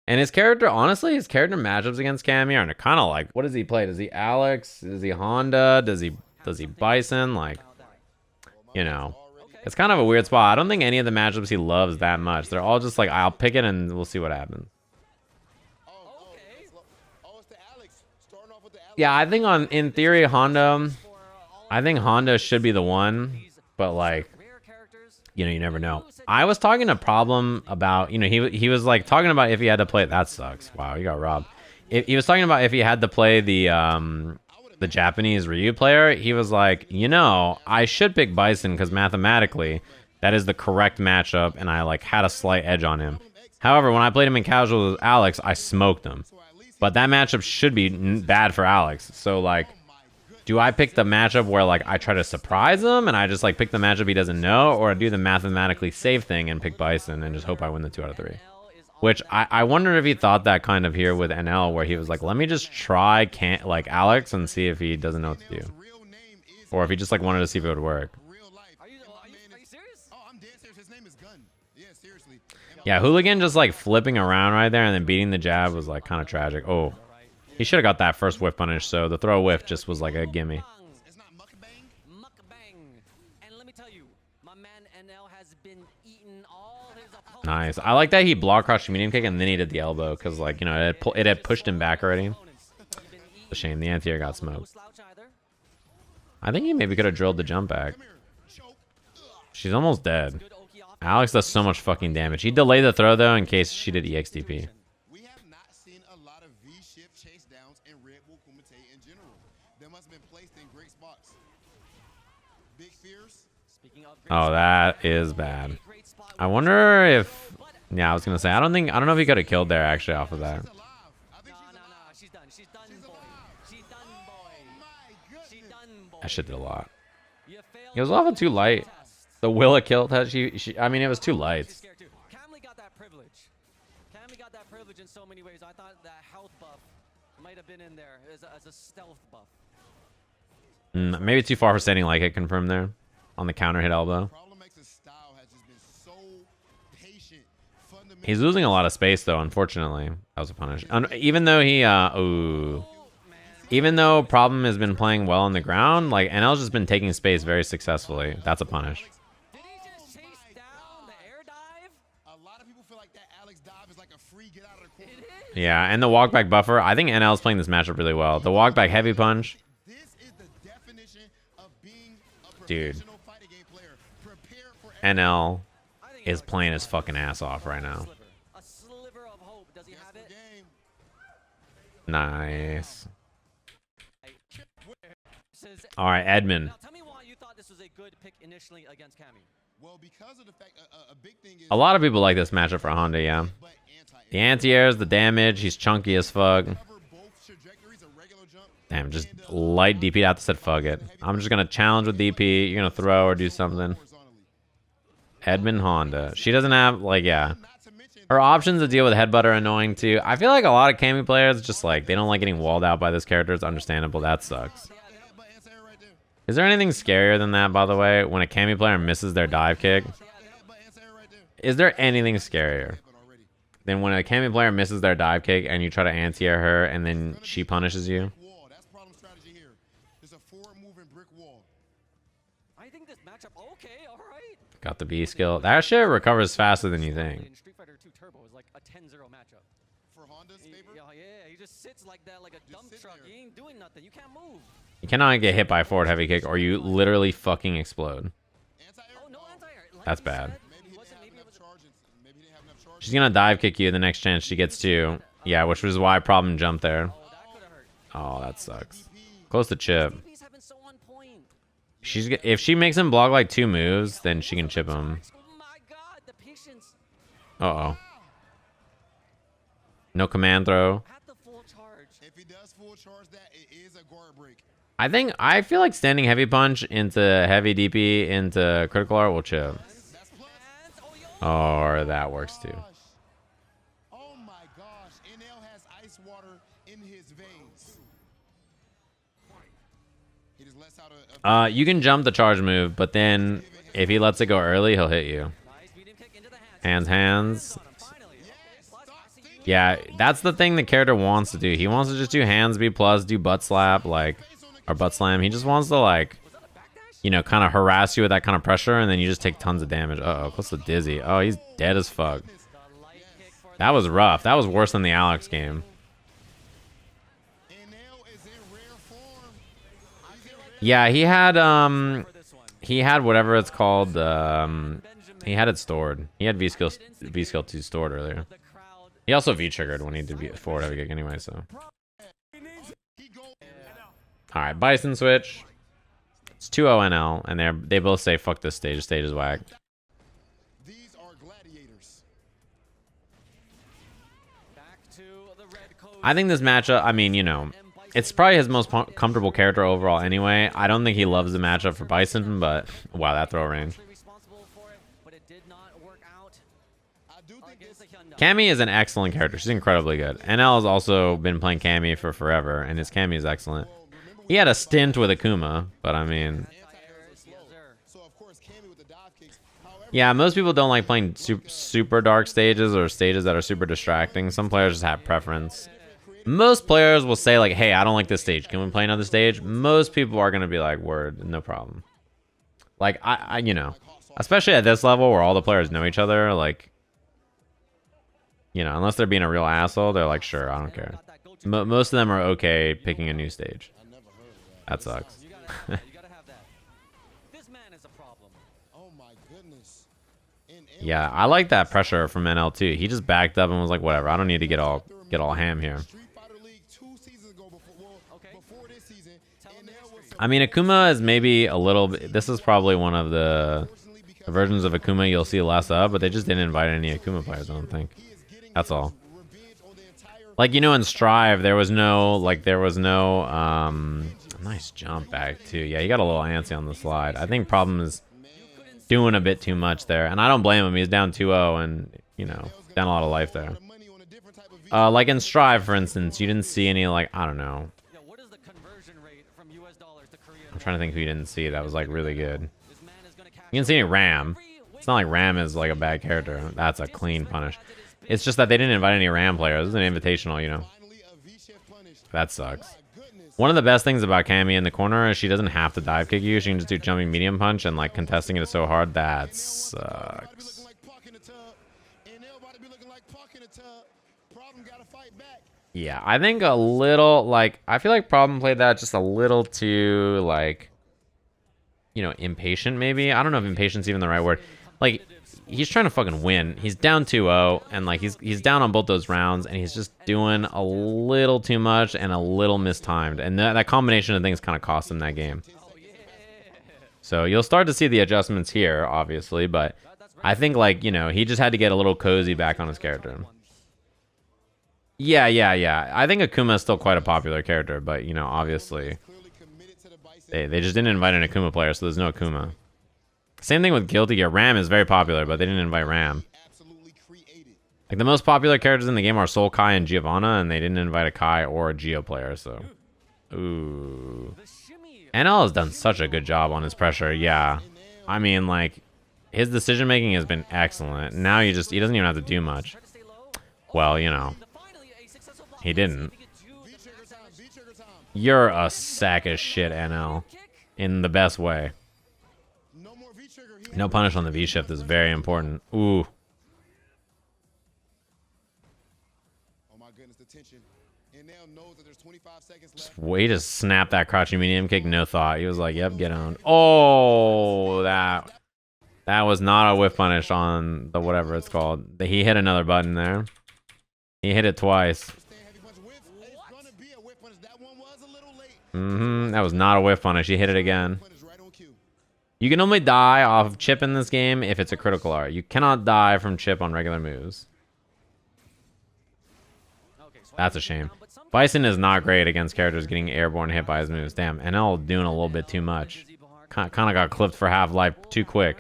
And his character, honestly, his character matchups against Cammy are kind of like, what does he play? Does he Alex? Does he Honda? Does he Bison? Like, you know, it's kind of a weird spot. I don't think any of the matchups he loves that much. They're all just like, I'll pick it and we'll see what happens. Yeah, I think in theory, Honda, I think Honda should be the one, but like, you know, you never know. I was talking to Problem about, you know, he was like talking about if he had to play. That sucks. Wow, you got robbed. He was talking about if he had to play the Japanese Ryu player. He was like, you know, I should pick Bison because mathematically that is the correct matchup, and I like had a slight edge on him. However, when I played him in casual with Alex, I smoked him. But that matchup should be bad for Alex. So like, do I pick the matchup where like I try to surprise him and I just like pick the matchup he doesn't know, or do the mathematically safe thing and pick Bison and just hope I win the 2 out of 3? Which I wonder if he thought that kind of here with NL, where he was like, let me just try like Alex and see if he doesn't know what to do, or if he just like wanted to see if it would work. Are you serious? Oh, I'm dead serious. His name is Gun. Yeah, seriously. Yeah, Hooligan just like flipping around right there and then beating the jab was like kind of tragic. Oh, he should have got that first whiff punish, so the throw whiff just was like a gimme. It's not mukbang. Mukbang. And let me tell you, my man NL has been eating all his opponents. Nice. I like that he block crouched medium kick and then he did the elbow, because like, you know, it had pushed him back already. It's a shame the anti-air got smoked. I think he maybe could have drilled the jump back. She's almost dead. Alex does so much fucking damage. He delayed the throw though in case she did EXDP. We have not seen a lot of V-shift chase downs in Red Bull Kumite in general. They must have been placed in great spots. Big fears. Oh, that is bad. I wonder if, yeah, I was gonna say I don't know if he could have killed there actually off of that. She's done. She's done, boy. She's done, boy. She's done, boy. That shit did a lot. You failed It was often too light. The Willa killed her. I mean, it was too light. Cammy got that privilege. Cammy got that privilege in so many ways. I thought that health buff might have been in there as a stealth buff. Maybe too far for standing like it confirmed there on the counter hit elbow. He's losing a lot of space though, unfortunately. That was a punish. Even though he even though Problem has been playing well on the ground, like NL's just been taking space very successfully. That's a punish. Did he just chase down the air dive? A lot of people feel like that Alex dive is like a free get out of the corner. It is. Yeah, and the walk back buffer. I think NL's playing this matchup really well. The walk back heavy punch. This is the definition of being a Dude. professional fighting game player. Prepare for NL is playing his fucking ass off right now. A sliver of hope. Does he have it? game. Nice. Says, All right, Edmund. now tell me why you thought this was a good pick initially against Cammy. Well, because of the fact a big thing is A lot of people like this matchup for Honda, yeah. but The anti-airs, the damage, he's chunky as fuck. cover both trajectories, a regular jump. Damn, just light DP out. Said fuck it. I'm just gonna challenge with DP. You're gonna throw or do something. Edmund Honda. She doesn't have like, yeah. Her options to deal with headbutt are annoying too. I feel like a lot of Cammy players just like they don't like getting walled out by this character. It's understandable. That sucks. Is there anything scarier than that, by the way, when a Cammy player misses their dive kick? Is there anything scarier than when a Cammy player misses their dive kick and you try to anti-air her and then she punishes you? That's problem strategy here. There's a forward moving brick wall. I think this matchup, okay, all right. Got the B skill. That shit recovers faster than you think. In Street Fighter 2 Turbo is like a 10-0 matchup. For Honda's favor, Yeah, he just sits like that, like a dump sit truck. there. He ain't doing nothing. You can't move. You cannot get hit by a forward heavy kick or you literally fucking explode. anti-air. Oh, no anti-air. Like That's you bad. said, Maybe he he wasn't- didn't have maybe it enough was- charges. Maybe he didn't have enough charges. She's gonna dive kick you the next chance she gets to. Yeah, which was why Problem jumped there. Oh, that could have hurt. Oh, that sucks. Close to chip. DPs have been so on point. If she makes him block like 2 moves, then she can chip him. Oh my god, the patience Uh-oh. No command throw. at the full charge. If he does full charge that, it is a guard break. I feel like standing heavy punch into heavy DP into critical art will chip. That's plus. And, oh, yo. Or that works too. Gosh. Oh my gosh. NL has ice water in his veins. He just lets out a You can jump the charge move, but then if he lets it go early, he'll hit you. Nice medium kick into the hands. Hands. Yeah, that's the thing the character wants to do. He wants to just do hands B plus, do butt slap, like, or butt slam. He just wants to, like, you know, kind of harass you with that kind of pressure, and then you just take tons of damage. Uh-oh, close to Dizzy. Oh, he's dead as fuck. That was rough. That was worse than the Alex game. Yeah, he had whatever it's called. He had it stored. He had V-Skill 2 stored earlier. He also V-triggered when he did forward heavy kick anyway, so. Alright, Bison switch. It's 2-0 NL, and they both say fuck this stage. The stage is whack. These are gladiators. I think this matchup, I mean, you know, it's probably his most comfortable character overall anyway. I don't think he loves the matchup for Bison, but wow, that throw range. Cammy is an excellent character. She's incredibly good. NL has also been playing Cammy for forever, and his Cammy is excellent. He had a stint with Akuma, but I mean... Yeah, most people don't like playing super dark stages or stages that are super distracting. Some players just have preference. Most players will say, like, hey, I don't like this stage. Can we play another stage? Most people are going to be like, word, no problem. Like, I you know, especially at this level where all the players know each other, like... You know, unless they're being a real asshole, they're like, sure, I don't care. Most of them are okay picking a new stage. That sucks. Yeah, I like that pressure from NL too. He just backed up and was like, whatever, I don't need to get all ham here. I mean, Akuma is maybe a little bit... This is probably one of the versions of Akuma you'll see less of, but they just didn't invite any Akuma players, I don't think. That's all. Like, you know, in Strive, there was no, nice jump back, too. Yeah, he got a little antsy on the slide. I think Problem is doing a bit too much there. And I don't blame him. He's down 2-0 and, you know, down a lot of life there. Like in Strive, for instance, you didn't see any, like, I don't know. I'm trying to think who you didn't see that was, like, really good. You didn't see any Ram. It's not like Ram is, like, a bad character. That's a clean punish. It's just that they didn't invite any Ram players. It's an invitational, you know. That sucks. One of the best things about Cammy in the corner is she doesn't have to dive kick you. She can just do jumping medium punch, and like contesting it is so hard. That sucks. Yeah, I think a little, like, I feel like Problem played that just a little too, like, you know, impatient maybe. I don't know if impatient's even the right word. Like, he's trying to fucking win. He's down 2-0, and like he's down on both those rounds, and he's just doing a little too much and a little mistimed, and that combination of things kind of cost him that game. So you'll start to see the adjustments here, obviously, but I think, like, you know, he just had to get a little cozy back on his character. Yeah. I think Akuma is still quite a popular character, but, you know, obviously they just didn't invite an Akuma player, so there's no Akuma. Same thing with Guilty Gear. Ram is very popular, but they didn't invite Ram. Like, the most popular characters in the game are Soul Kai and Giovanna, and they didn't invite a Kai or a Geo player, so... Ooh. NL has done such a good job on his pressure, yeah. I mean, like, his decision-making has been excellent. Now he doesn't even have to do much. Well, you know. He didn't. You're a sack of shit, NL. In the best way. No punish on the V-shift is very important. Ooh. Oh my goodness, the tension. And now knows that there's 25 seconds left. Way to snap that crouching medium kick, no thought. He was like, yep, get on. Oh, that was not a whiff punish on the whatever it's called. He hit another button there. He hit it twice. That was not a whiff punish. He hit it again. You can only die off of chip in this game if it's a critical art. You cannot die from chip on regular moves. That's a shame. Bison is not great against characters getting airborne hit by his moves. Damn, NL doing a little bit too much. Kind of got clipped for half-life too quick.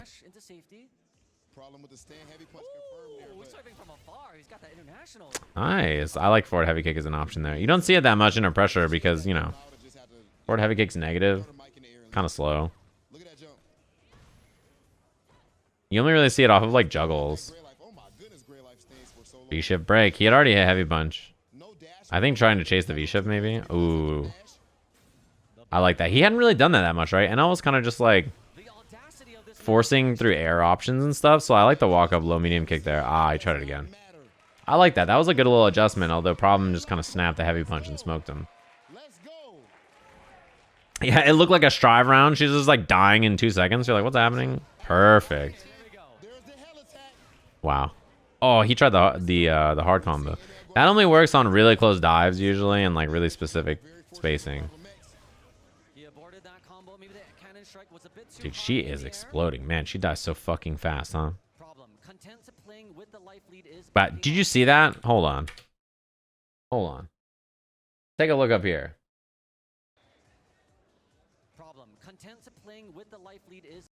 Nice. I like forward heavy kick as an option there. You don't see it that much under pressure because, you know, forward heavy kick's negative. Kind of slow. You only really see it off of, like, juggles. V-shift break. He had already hit heavy punch. I think trying to chase the V-shift maybe. Ooh. I like that. He hadn't really done that much, right? And I was kind of just like forcing through air options and stuff. So I like the walk up low medium kick there. Ah, I tried it again. I like that. That was a good little adjustment. Although problem just kind of snapped the heavy punch and smoked him. Yeah, it looked like a strive round. She's just like dying in 2 seconds. You're like, what's happening? Perfect. Wow. Oh, he tried the hard combo. That only works on really close dives usually and like really specific spacing. Dude, she is exploding. Man, she dies so fucking fast, huh? But did you see that? Hold on. Hold on. Take a look up here.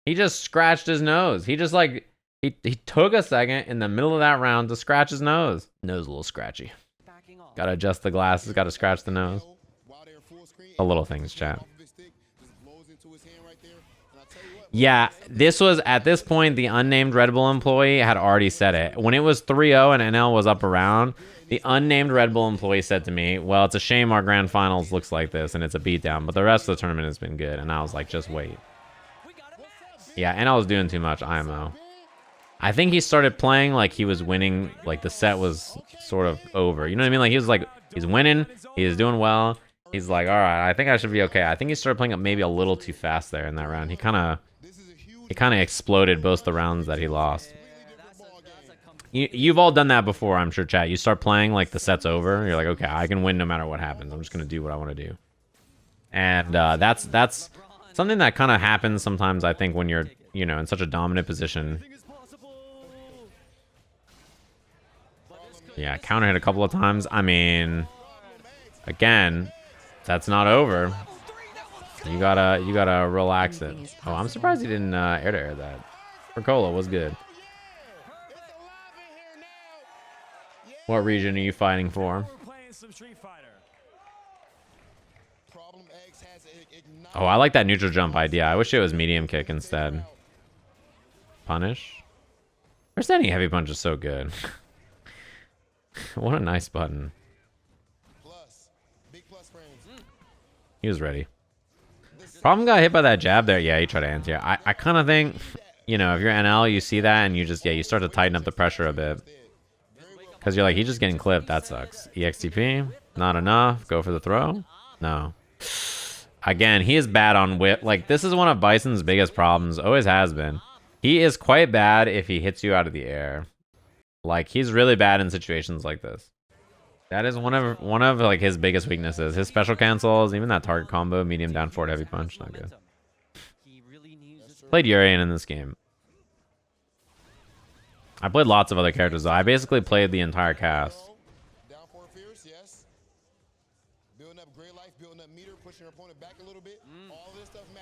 He just scratched his nose. He just like he took a second in the middle of that round to scratch his nose. Nose a little scratchy. Gotta adjust the glasses, gotta scratch the nose. The little things, chat. Yeah, this was, at this point, the unnamed Red Bull employee had already said it. When it was 3-0 and NL was up around, the unnamed Red Bull employee said to me, well, it's a shame our grand finals looks like this and it's a beatdown, but the rest of the tournament has been good. And I was like, just wait. Yeah, NL was doing too much IMO. I think he started playing like he was winning, like the set was sort of over. You know what I mean? Like he was like, he's winning, he's doing well. He's like, all right, I think I should be okay. I think he started playing maybe a little too fast there in that round. He kind of exploded both the rounds that he lost. You've all done that before, I'm sure, chat. You start playing like the set's over. You're like, okay, I can win no matter what happens. I'm just gonna do what I want to do. And that's something that kind of happens sometimes. I think when you're in such a dominant position. Yeah, counter hit a couple of times. I mean, again, that's not over. You gotta relax it. Oh, I'm surprised he didn't air to air that. Ricola was good. What region are you fighting for? Oh, I like that neutral jump idea. I wish it was medium kick instead. Punish. Understanding heavy punch is so good. What a nice button. He was ready. Problem got hit by that jab there. Yeah, he tried to anti. I kind of think, if you're NL, you see that and you start to tighten up the pressure a bit. Because you're like, he's just getting clipped. That sucks. EXTP. Not enough. Go for the throw. No. Again, he is bad on whip. Like, this is one of Bison's biggest problems. Always has been. He is quite bad if he hits you out of the air. Like, he's really bad in situations like this. That is one of like his biggest weaknesses. His special cancels, even that target combo, medium down forward heavy punch, not good. Played Urian in this game. I played lots of other characters though. I basically played the entire cast.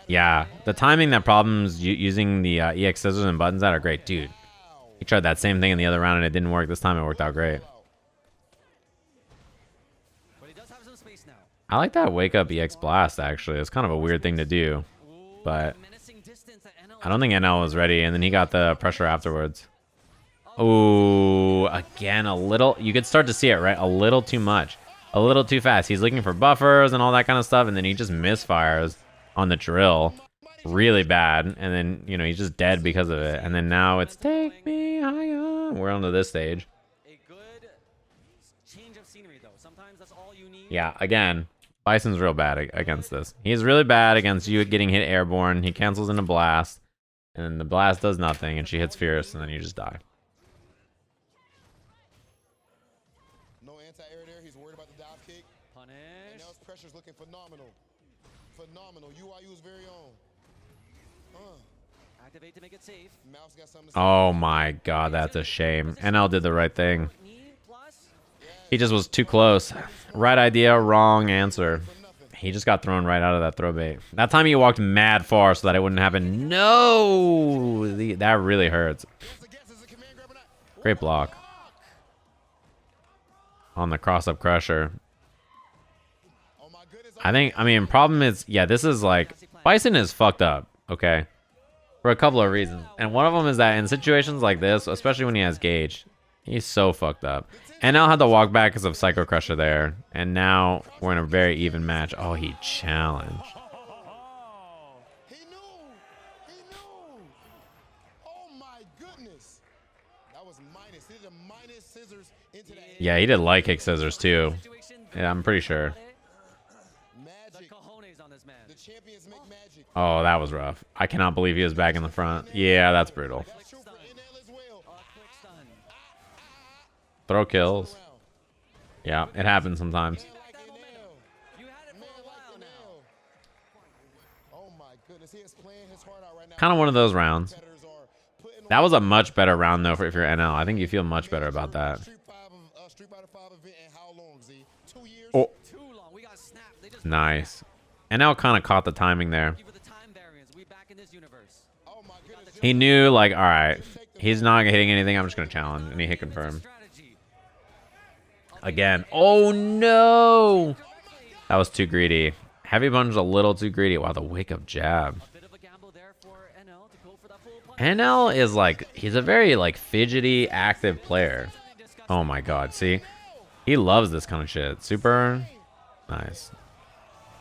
Yeah, the timing that problems using the EX scissors and buttons that are great, dude. He tried that same thing in the other round and it didn't work. This time it worked out great. I like that wake up EX blast actually. It's kind of a weird thing to do, but I don't think NL was ready, and then he got the pressure afterwards. Oh, again, a little. You could start to see it, right? A little too much, a little too fast. He's looking for buffers and all that kind of stuff, and then he just misfires on the drill really bad, and then he's just dead because of it. And then now it's take me higher. We're onto this stage. Yeah, again, Bison's real bad against this. He's really bad against you getting hit airborne. He cancels in a blast, and then the blast does nothing, and she hits fierce, and then you just die. No anti-air there. He's worried about the dive kick. Punish. And now his pressure's looking phenomenal. Phenomenal. UIU's very own. Activate to make it safe. Mouse got something to say. Oh my god, that's a shame. NL did the right thing. He just was too close. Right idea, wrong answer. He just got thrown right out of that throw bait. That time he walked mad far so that it wouldn't happen. No! That really hurts. Great block. On the cross-up crusher. I mean, problem is, yeah, this is like, Bison is fucked up, okay? For a couple of reasons. And one of them is that in situations like this, especially when he has gauge, He's so fucked up. NL had to walk back because of Psycho Crusher there. And now we're in a very even match. Oh, he challenged. He knew. He knew. Oh my goodness. That was minus. He did a minus scissors into that. Yeah, he did light kick scissors too. Yeah, I'm pretty sure. Magic. Cojones on this man. The champions make magic. Oh, that was rough. I cannot believe he was back in the front. Yeah, that's brutal. That's true for NL as well. Quick stun. Throw kills. Around. Yeah, it happens sometimes. Man like NL. You had it Man for a like while now. NL. Oh my goodness. He is playing his heart out right now. Kind of one of those rounds. Competitors are putting That on was a much better round though for if you're NL. I think you feel much better about that. Street Fighter 5 event and how long, Z? 2 years? Oh, Too long. We got snapped. They just nice. NL kind of caught the timing there. give it the time variance. We back in this universe. Oh my goodness. He knew like, all right, he's not hitting anything. I'm just gonna challenge, and he hit confirm Strategy. again. Oh no, that was too greedy. Heavy punch was a little too greedy. Wow, the wake up jab. Bit of a gamble there for NL to go for that full punch. NL is like, he's a very like fidgety, active player. Oh my god, see, he loves this kind of shit. Super nice.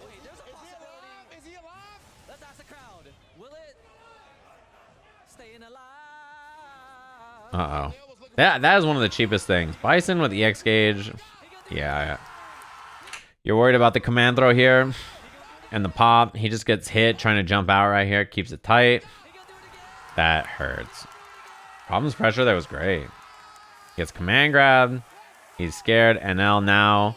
There's a possibility. Is he alive? Let's ask the crowd. Will it staying alive? Uh-oh. That is one of the cheapest things. Bison with EX gauge. Yeah. You're worried about the command throw here. And the pop. He just gets hit trying to jump out right here. Keeps it tight. That hurts. Problem's pressure there was great. Gets command grab. He's scared. NL now.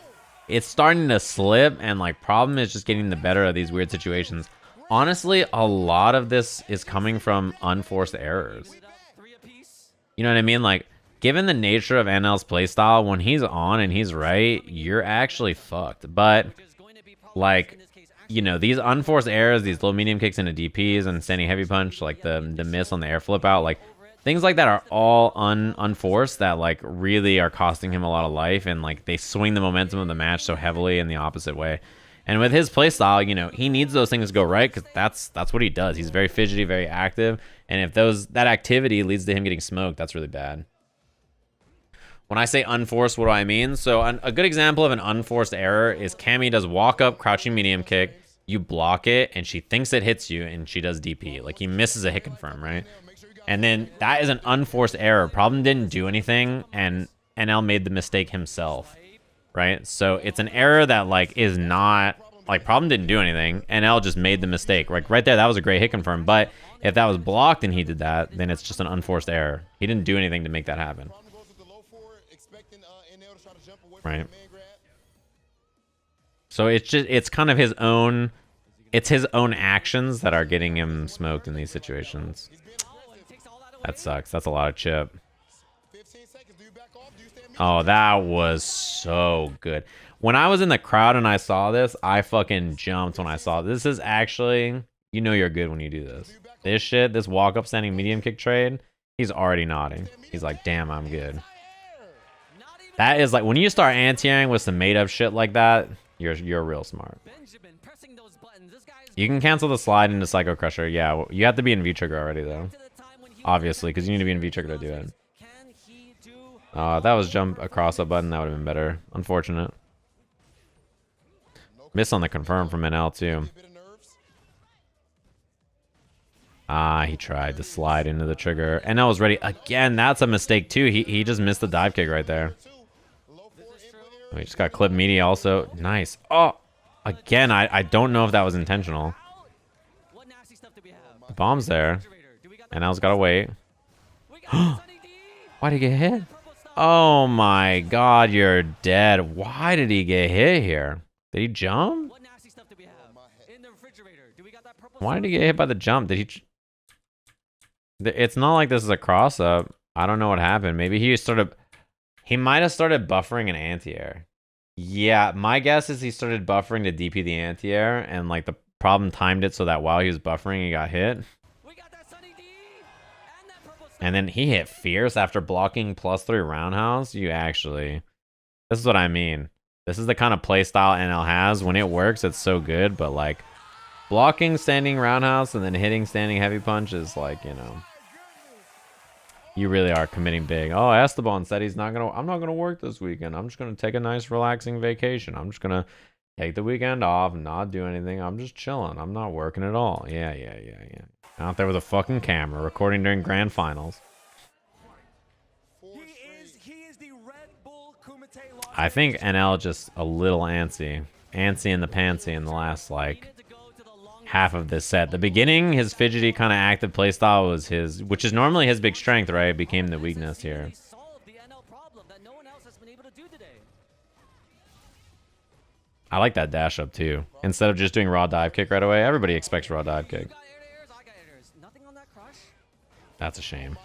It's starting to slip. And like problem is just getting the better of these weird situations. Honestly, a lot of this is coming from unforced errors. Three apiece. You know what I mean? Like, given the nature of NL's playstyle, when he's on and he's right, you're actually fucked. But, Is going to be like, you know, these unforced errors, these low medium kicks into DPs and standing heavy punch, like the miss on the air flip out, like, things like that are all unforced that, like, really are costing him a lot of life. And, like, they swing the momentum of the match so heavily in the opposite way. And with his playstyle, you know, he needs those things to go right because that's what he does. He's very fidgety, very active. And if that activity leads to him getting smoked, that's really bad. When I say unforced, what do I mean? So a good example of an unforced error is Cammy does walk up, crouching medium kick. You block it, and she thinks it hits you, and she does DP. Like, he misses a hit confirm, right? And then that is an unforced error. Problem didn't do anything, and NL made the mistake himself, right? So it's an error that, like, is not... Like, problem didn't do anything. NL just made the mistake. Like, right there, that was a great hit confirm. But if that was blocked and he did that, then it's just an unforced error. He didn't do anything to make that happen. Problem goes with the low forward, expecting NL to try to jump away from Right. the man grab. So it's kind of his own... It's his own actions that are getting him smoked in these situations. He's being aggressive. Takes all that away. That sucks. That's a lot of chip. 15 seconds. Do you back off? Do you stand Oh, that was so good. When I was in the crowd and I saw this, I fucking jumped when I saw it. This is actually, you know you're good when you do this. This shit, this walk-up standing medium kick trade, he's already nodding. He's like, damn, I'm good. That is like, when you start anti-airing with some made-up shit like that, you're real smart. Benjamin pressing those buttons. This guy is You can cancel the slide into Psycho Crusher. Yeah, you have to be in V-Trigger already, though. to the time when he Obviously, because you need to be in V-Trigger to do it. Can he do If that was jump across a button, that would have been better. Unfortunate. Miss on the confirm from NL, too. a bit of nerves? He tried to slide into the trigger. NL was ready. Again, that's a mistake, too. He just missed the dive kick right there. Two. Low forward input Oh, error. he just got clip media also. Nice. Oh, again, I don't know if that was intentional. what nasty stuff do we have? The bomb's there. Refrigerator. Do we got that? NL's got to wait. We got Sunny D. Why'd he get hit? Purple stuff. Oh my god, you're dead. Why did he get hit here? Did he jump? What nasty stuff do we have? In the refrigerator. Do we got that purple Why stuff? did he get hit by the jump? Did he... It's not like this is a cross-up. I don't know what happened. Maybe he started... He might have started buffering an anti-air. Yeah, my guess is he started buffering to DP the anti-air, and like the problem timed it so that while he was buffering, he got hit. We got that Sunny D. And that purple stuff. And then he hit Fierce after blocking +3 roundhouse. You actually... This is what I mean. This is the kind of playstyle NL has. When it works, it's so good, but like... Blocking standing roundhouse and then hitting standing heavy punch is like, you know... You really are committing big. Oh, Esteban said I'm not gonna work this weekend. I'm just gonna take a nice relaxing vacation. I'm just gonna take the weekend off and not do anything. I'm just chilling. I'm not working at all. Yeah. Out there with a fucking camera, recording during grand finals. He is the Red Bull Kumite Los I think NL just a little antsy. Antsy in the pantsy in the last, like, half of this set. The beginning, his fidgety kind of active playstyle was his, which is normally his big strength, right? Became the weakness here. I like that dash up too. Instead of just doing raw dive kick right away, everybody expects raw dive kick. That's a shame.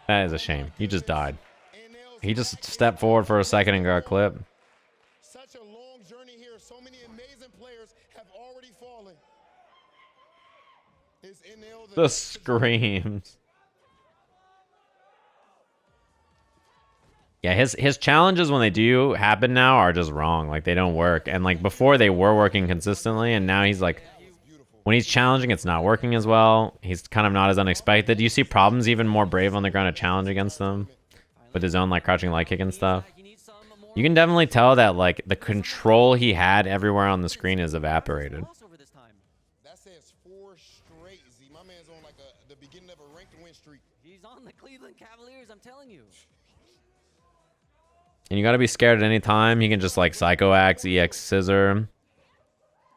That is a shame. He just died. He just stepped forward for a second and got clipped. Such a long journey here. So many amazing players have already fallen. The screams. Yeah, his challenges when they do happen now are just wrong. Like, they don't work. And like before they were working consistently, and now he's like, when he's challenging, it's not working as well. He's kind of not as unexpected. Do you see Problem's even more brave on the ground to challenge against them? With his own like crouching light kick and stuff. You can definitely tell that like the control he had everywhere on the screen is evaporated. That says 4 straight. Z, my man's on like the beginning of a ranked win streak. He's on the Cleveland Cavaliers, I'm telling you. And you gotta be scared at any time. He can just like Psycho Axe, EX Scissor.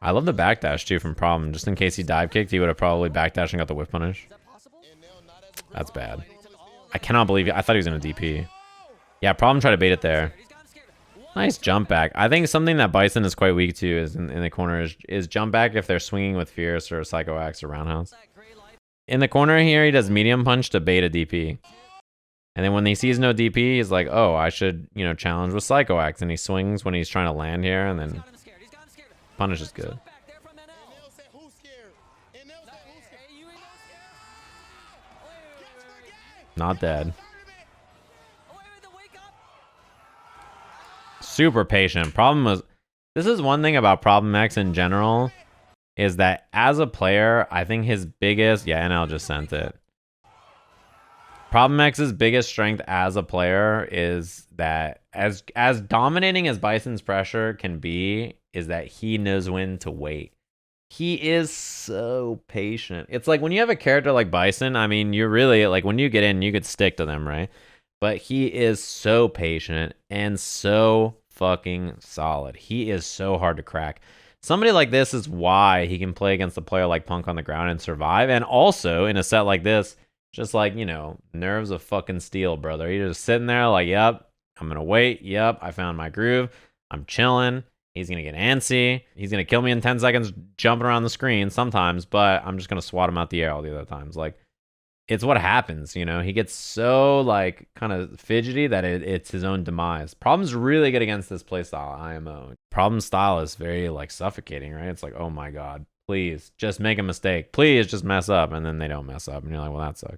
I love the backdash too from Problem. Just in case he dive kicked, he would have probably backdashed and got the whiff punish. That's bad. I cannot believe it. I thought he was in a DP. Yeah, Problem tried to bait it there. Nice jump back. I think something that Bison is quite weak to is in the corner is jump back if they're swinging with Fierce or Psycho Axe or Roundhouse. In the corner here, he does medium punch to bait a DP. And then when he sees no DP, he's like, oh, I should, you know, challenge with Psycho Axe. And he swings when he's trying to land here, and then punish is good. Not dead. Super patient. Problem was, this is one thing about Problem X in general, is that as a player, I think his biggest, yeah, NL just sent it. Problem X's biggest strength as a player is that as dominating as Bison's pressure can be, is that he knows when to wait. He is so patient. It's like when you have a character like Bison, I mean, you're really, like, when you get in, you could stick to them, right? But he is so patient and so fucking solid. He is so hard to crack. Somebody like this is why he can play against a player like Punk on the ground and survive. And also, in a set like this, just like, you know, nerves of fucking steel, brother. You're just sitting there like, yep, I'm going to wait. Yep, I found my groove. I'm chilling. He's going to get antsy. He's going to kill me in 10 seconds jumping around the screen sometimes, but I'm just going to swat him out the air all the other times. Like, it's what happens, you know? He gets so, like, kind of fidgety that it's his own demise. Problem's really good against this playstyle, IMO. Problem's style is very, like, suffocating, right? It's like, oh my god, please, just make a mistake. Please, just mess up. And then they don't mess up, and you're like, well, that sucks.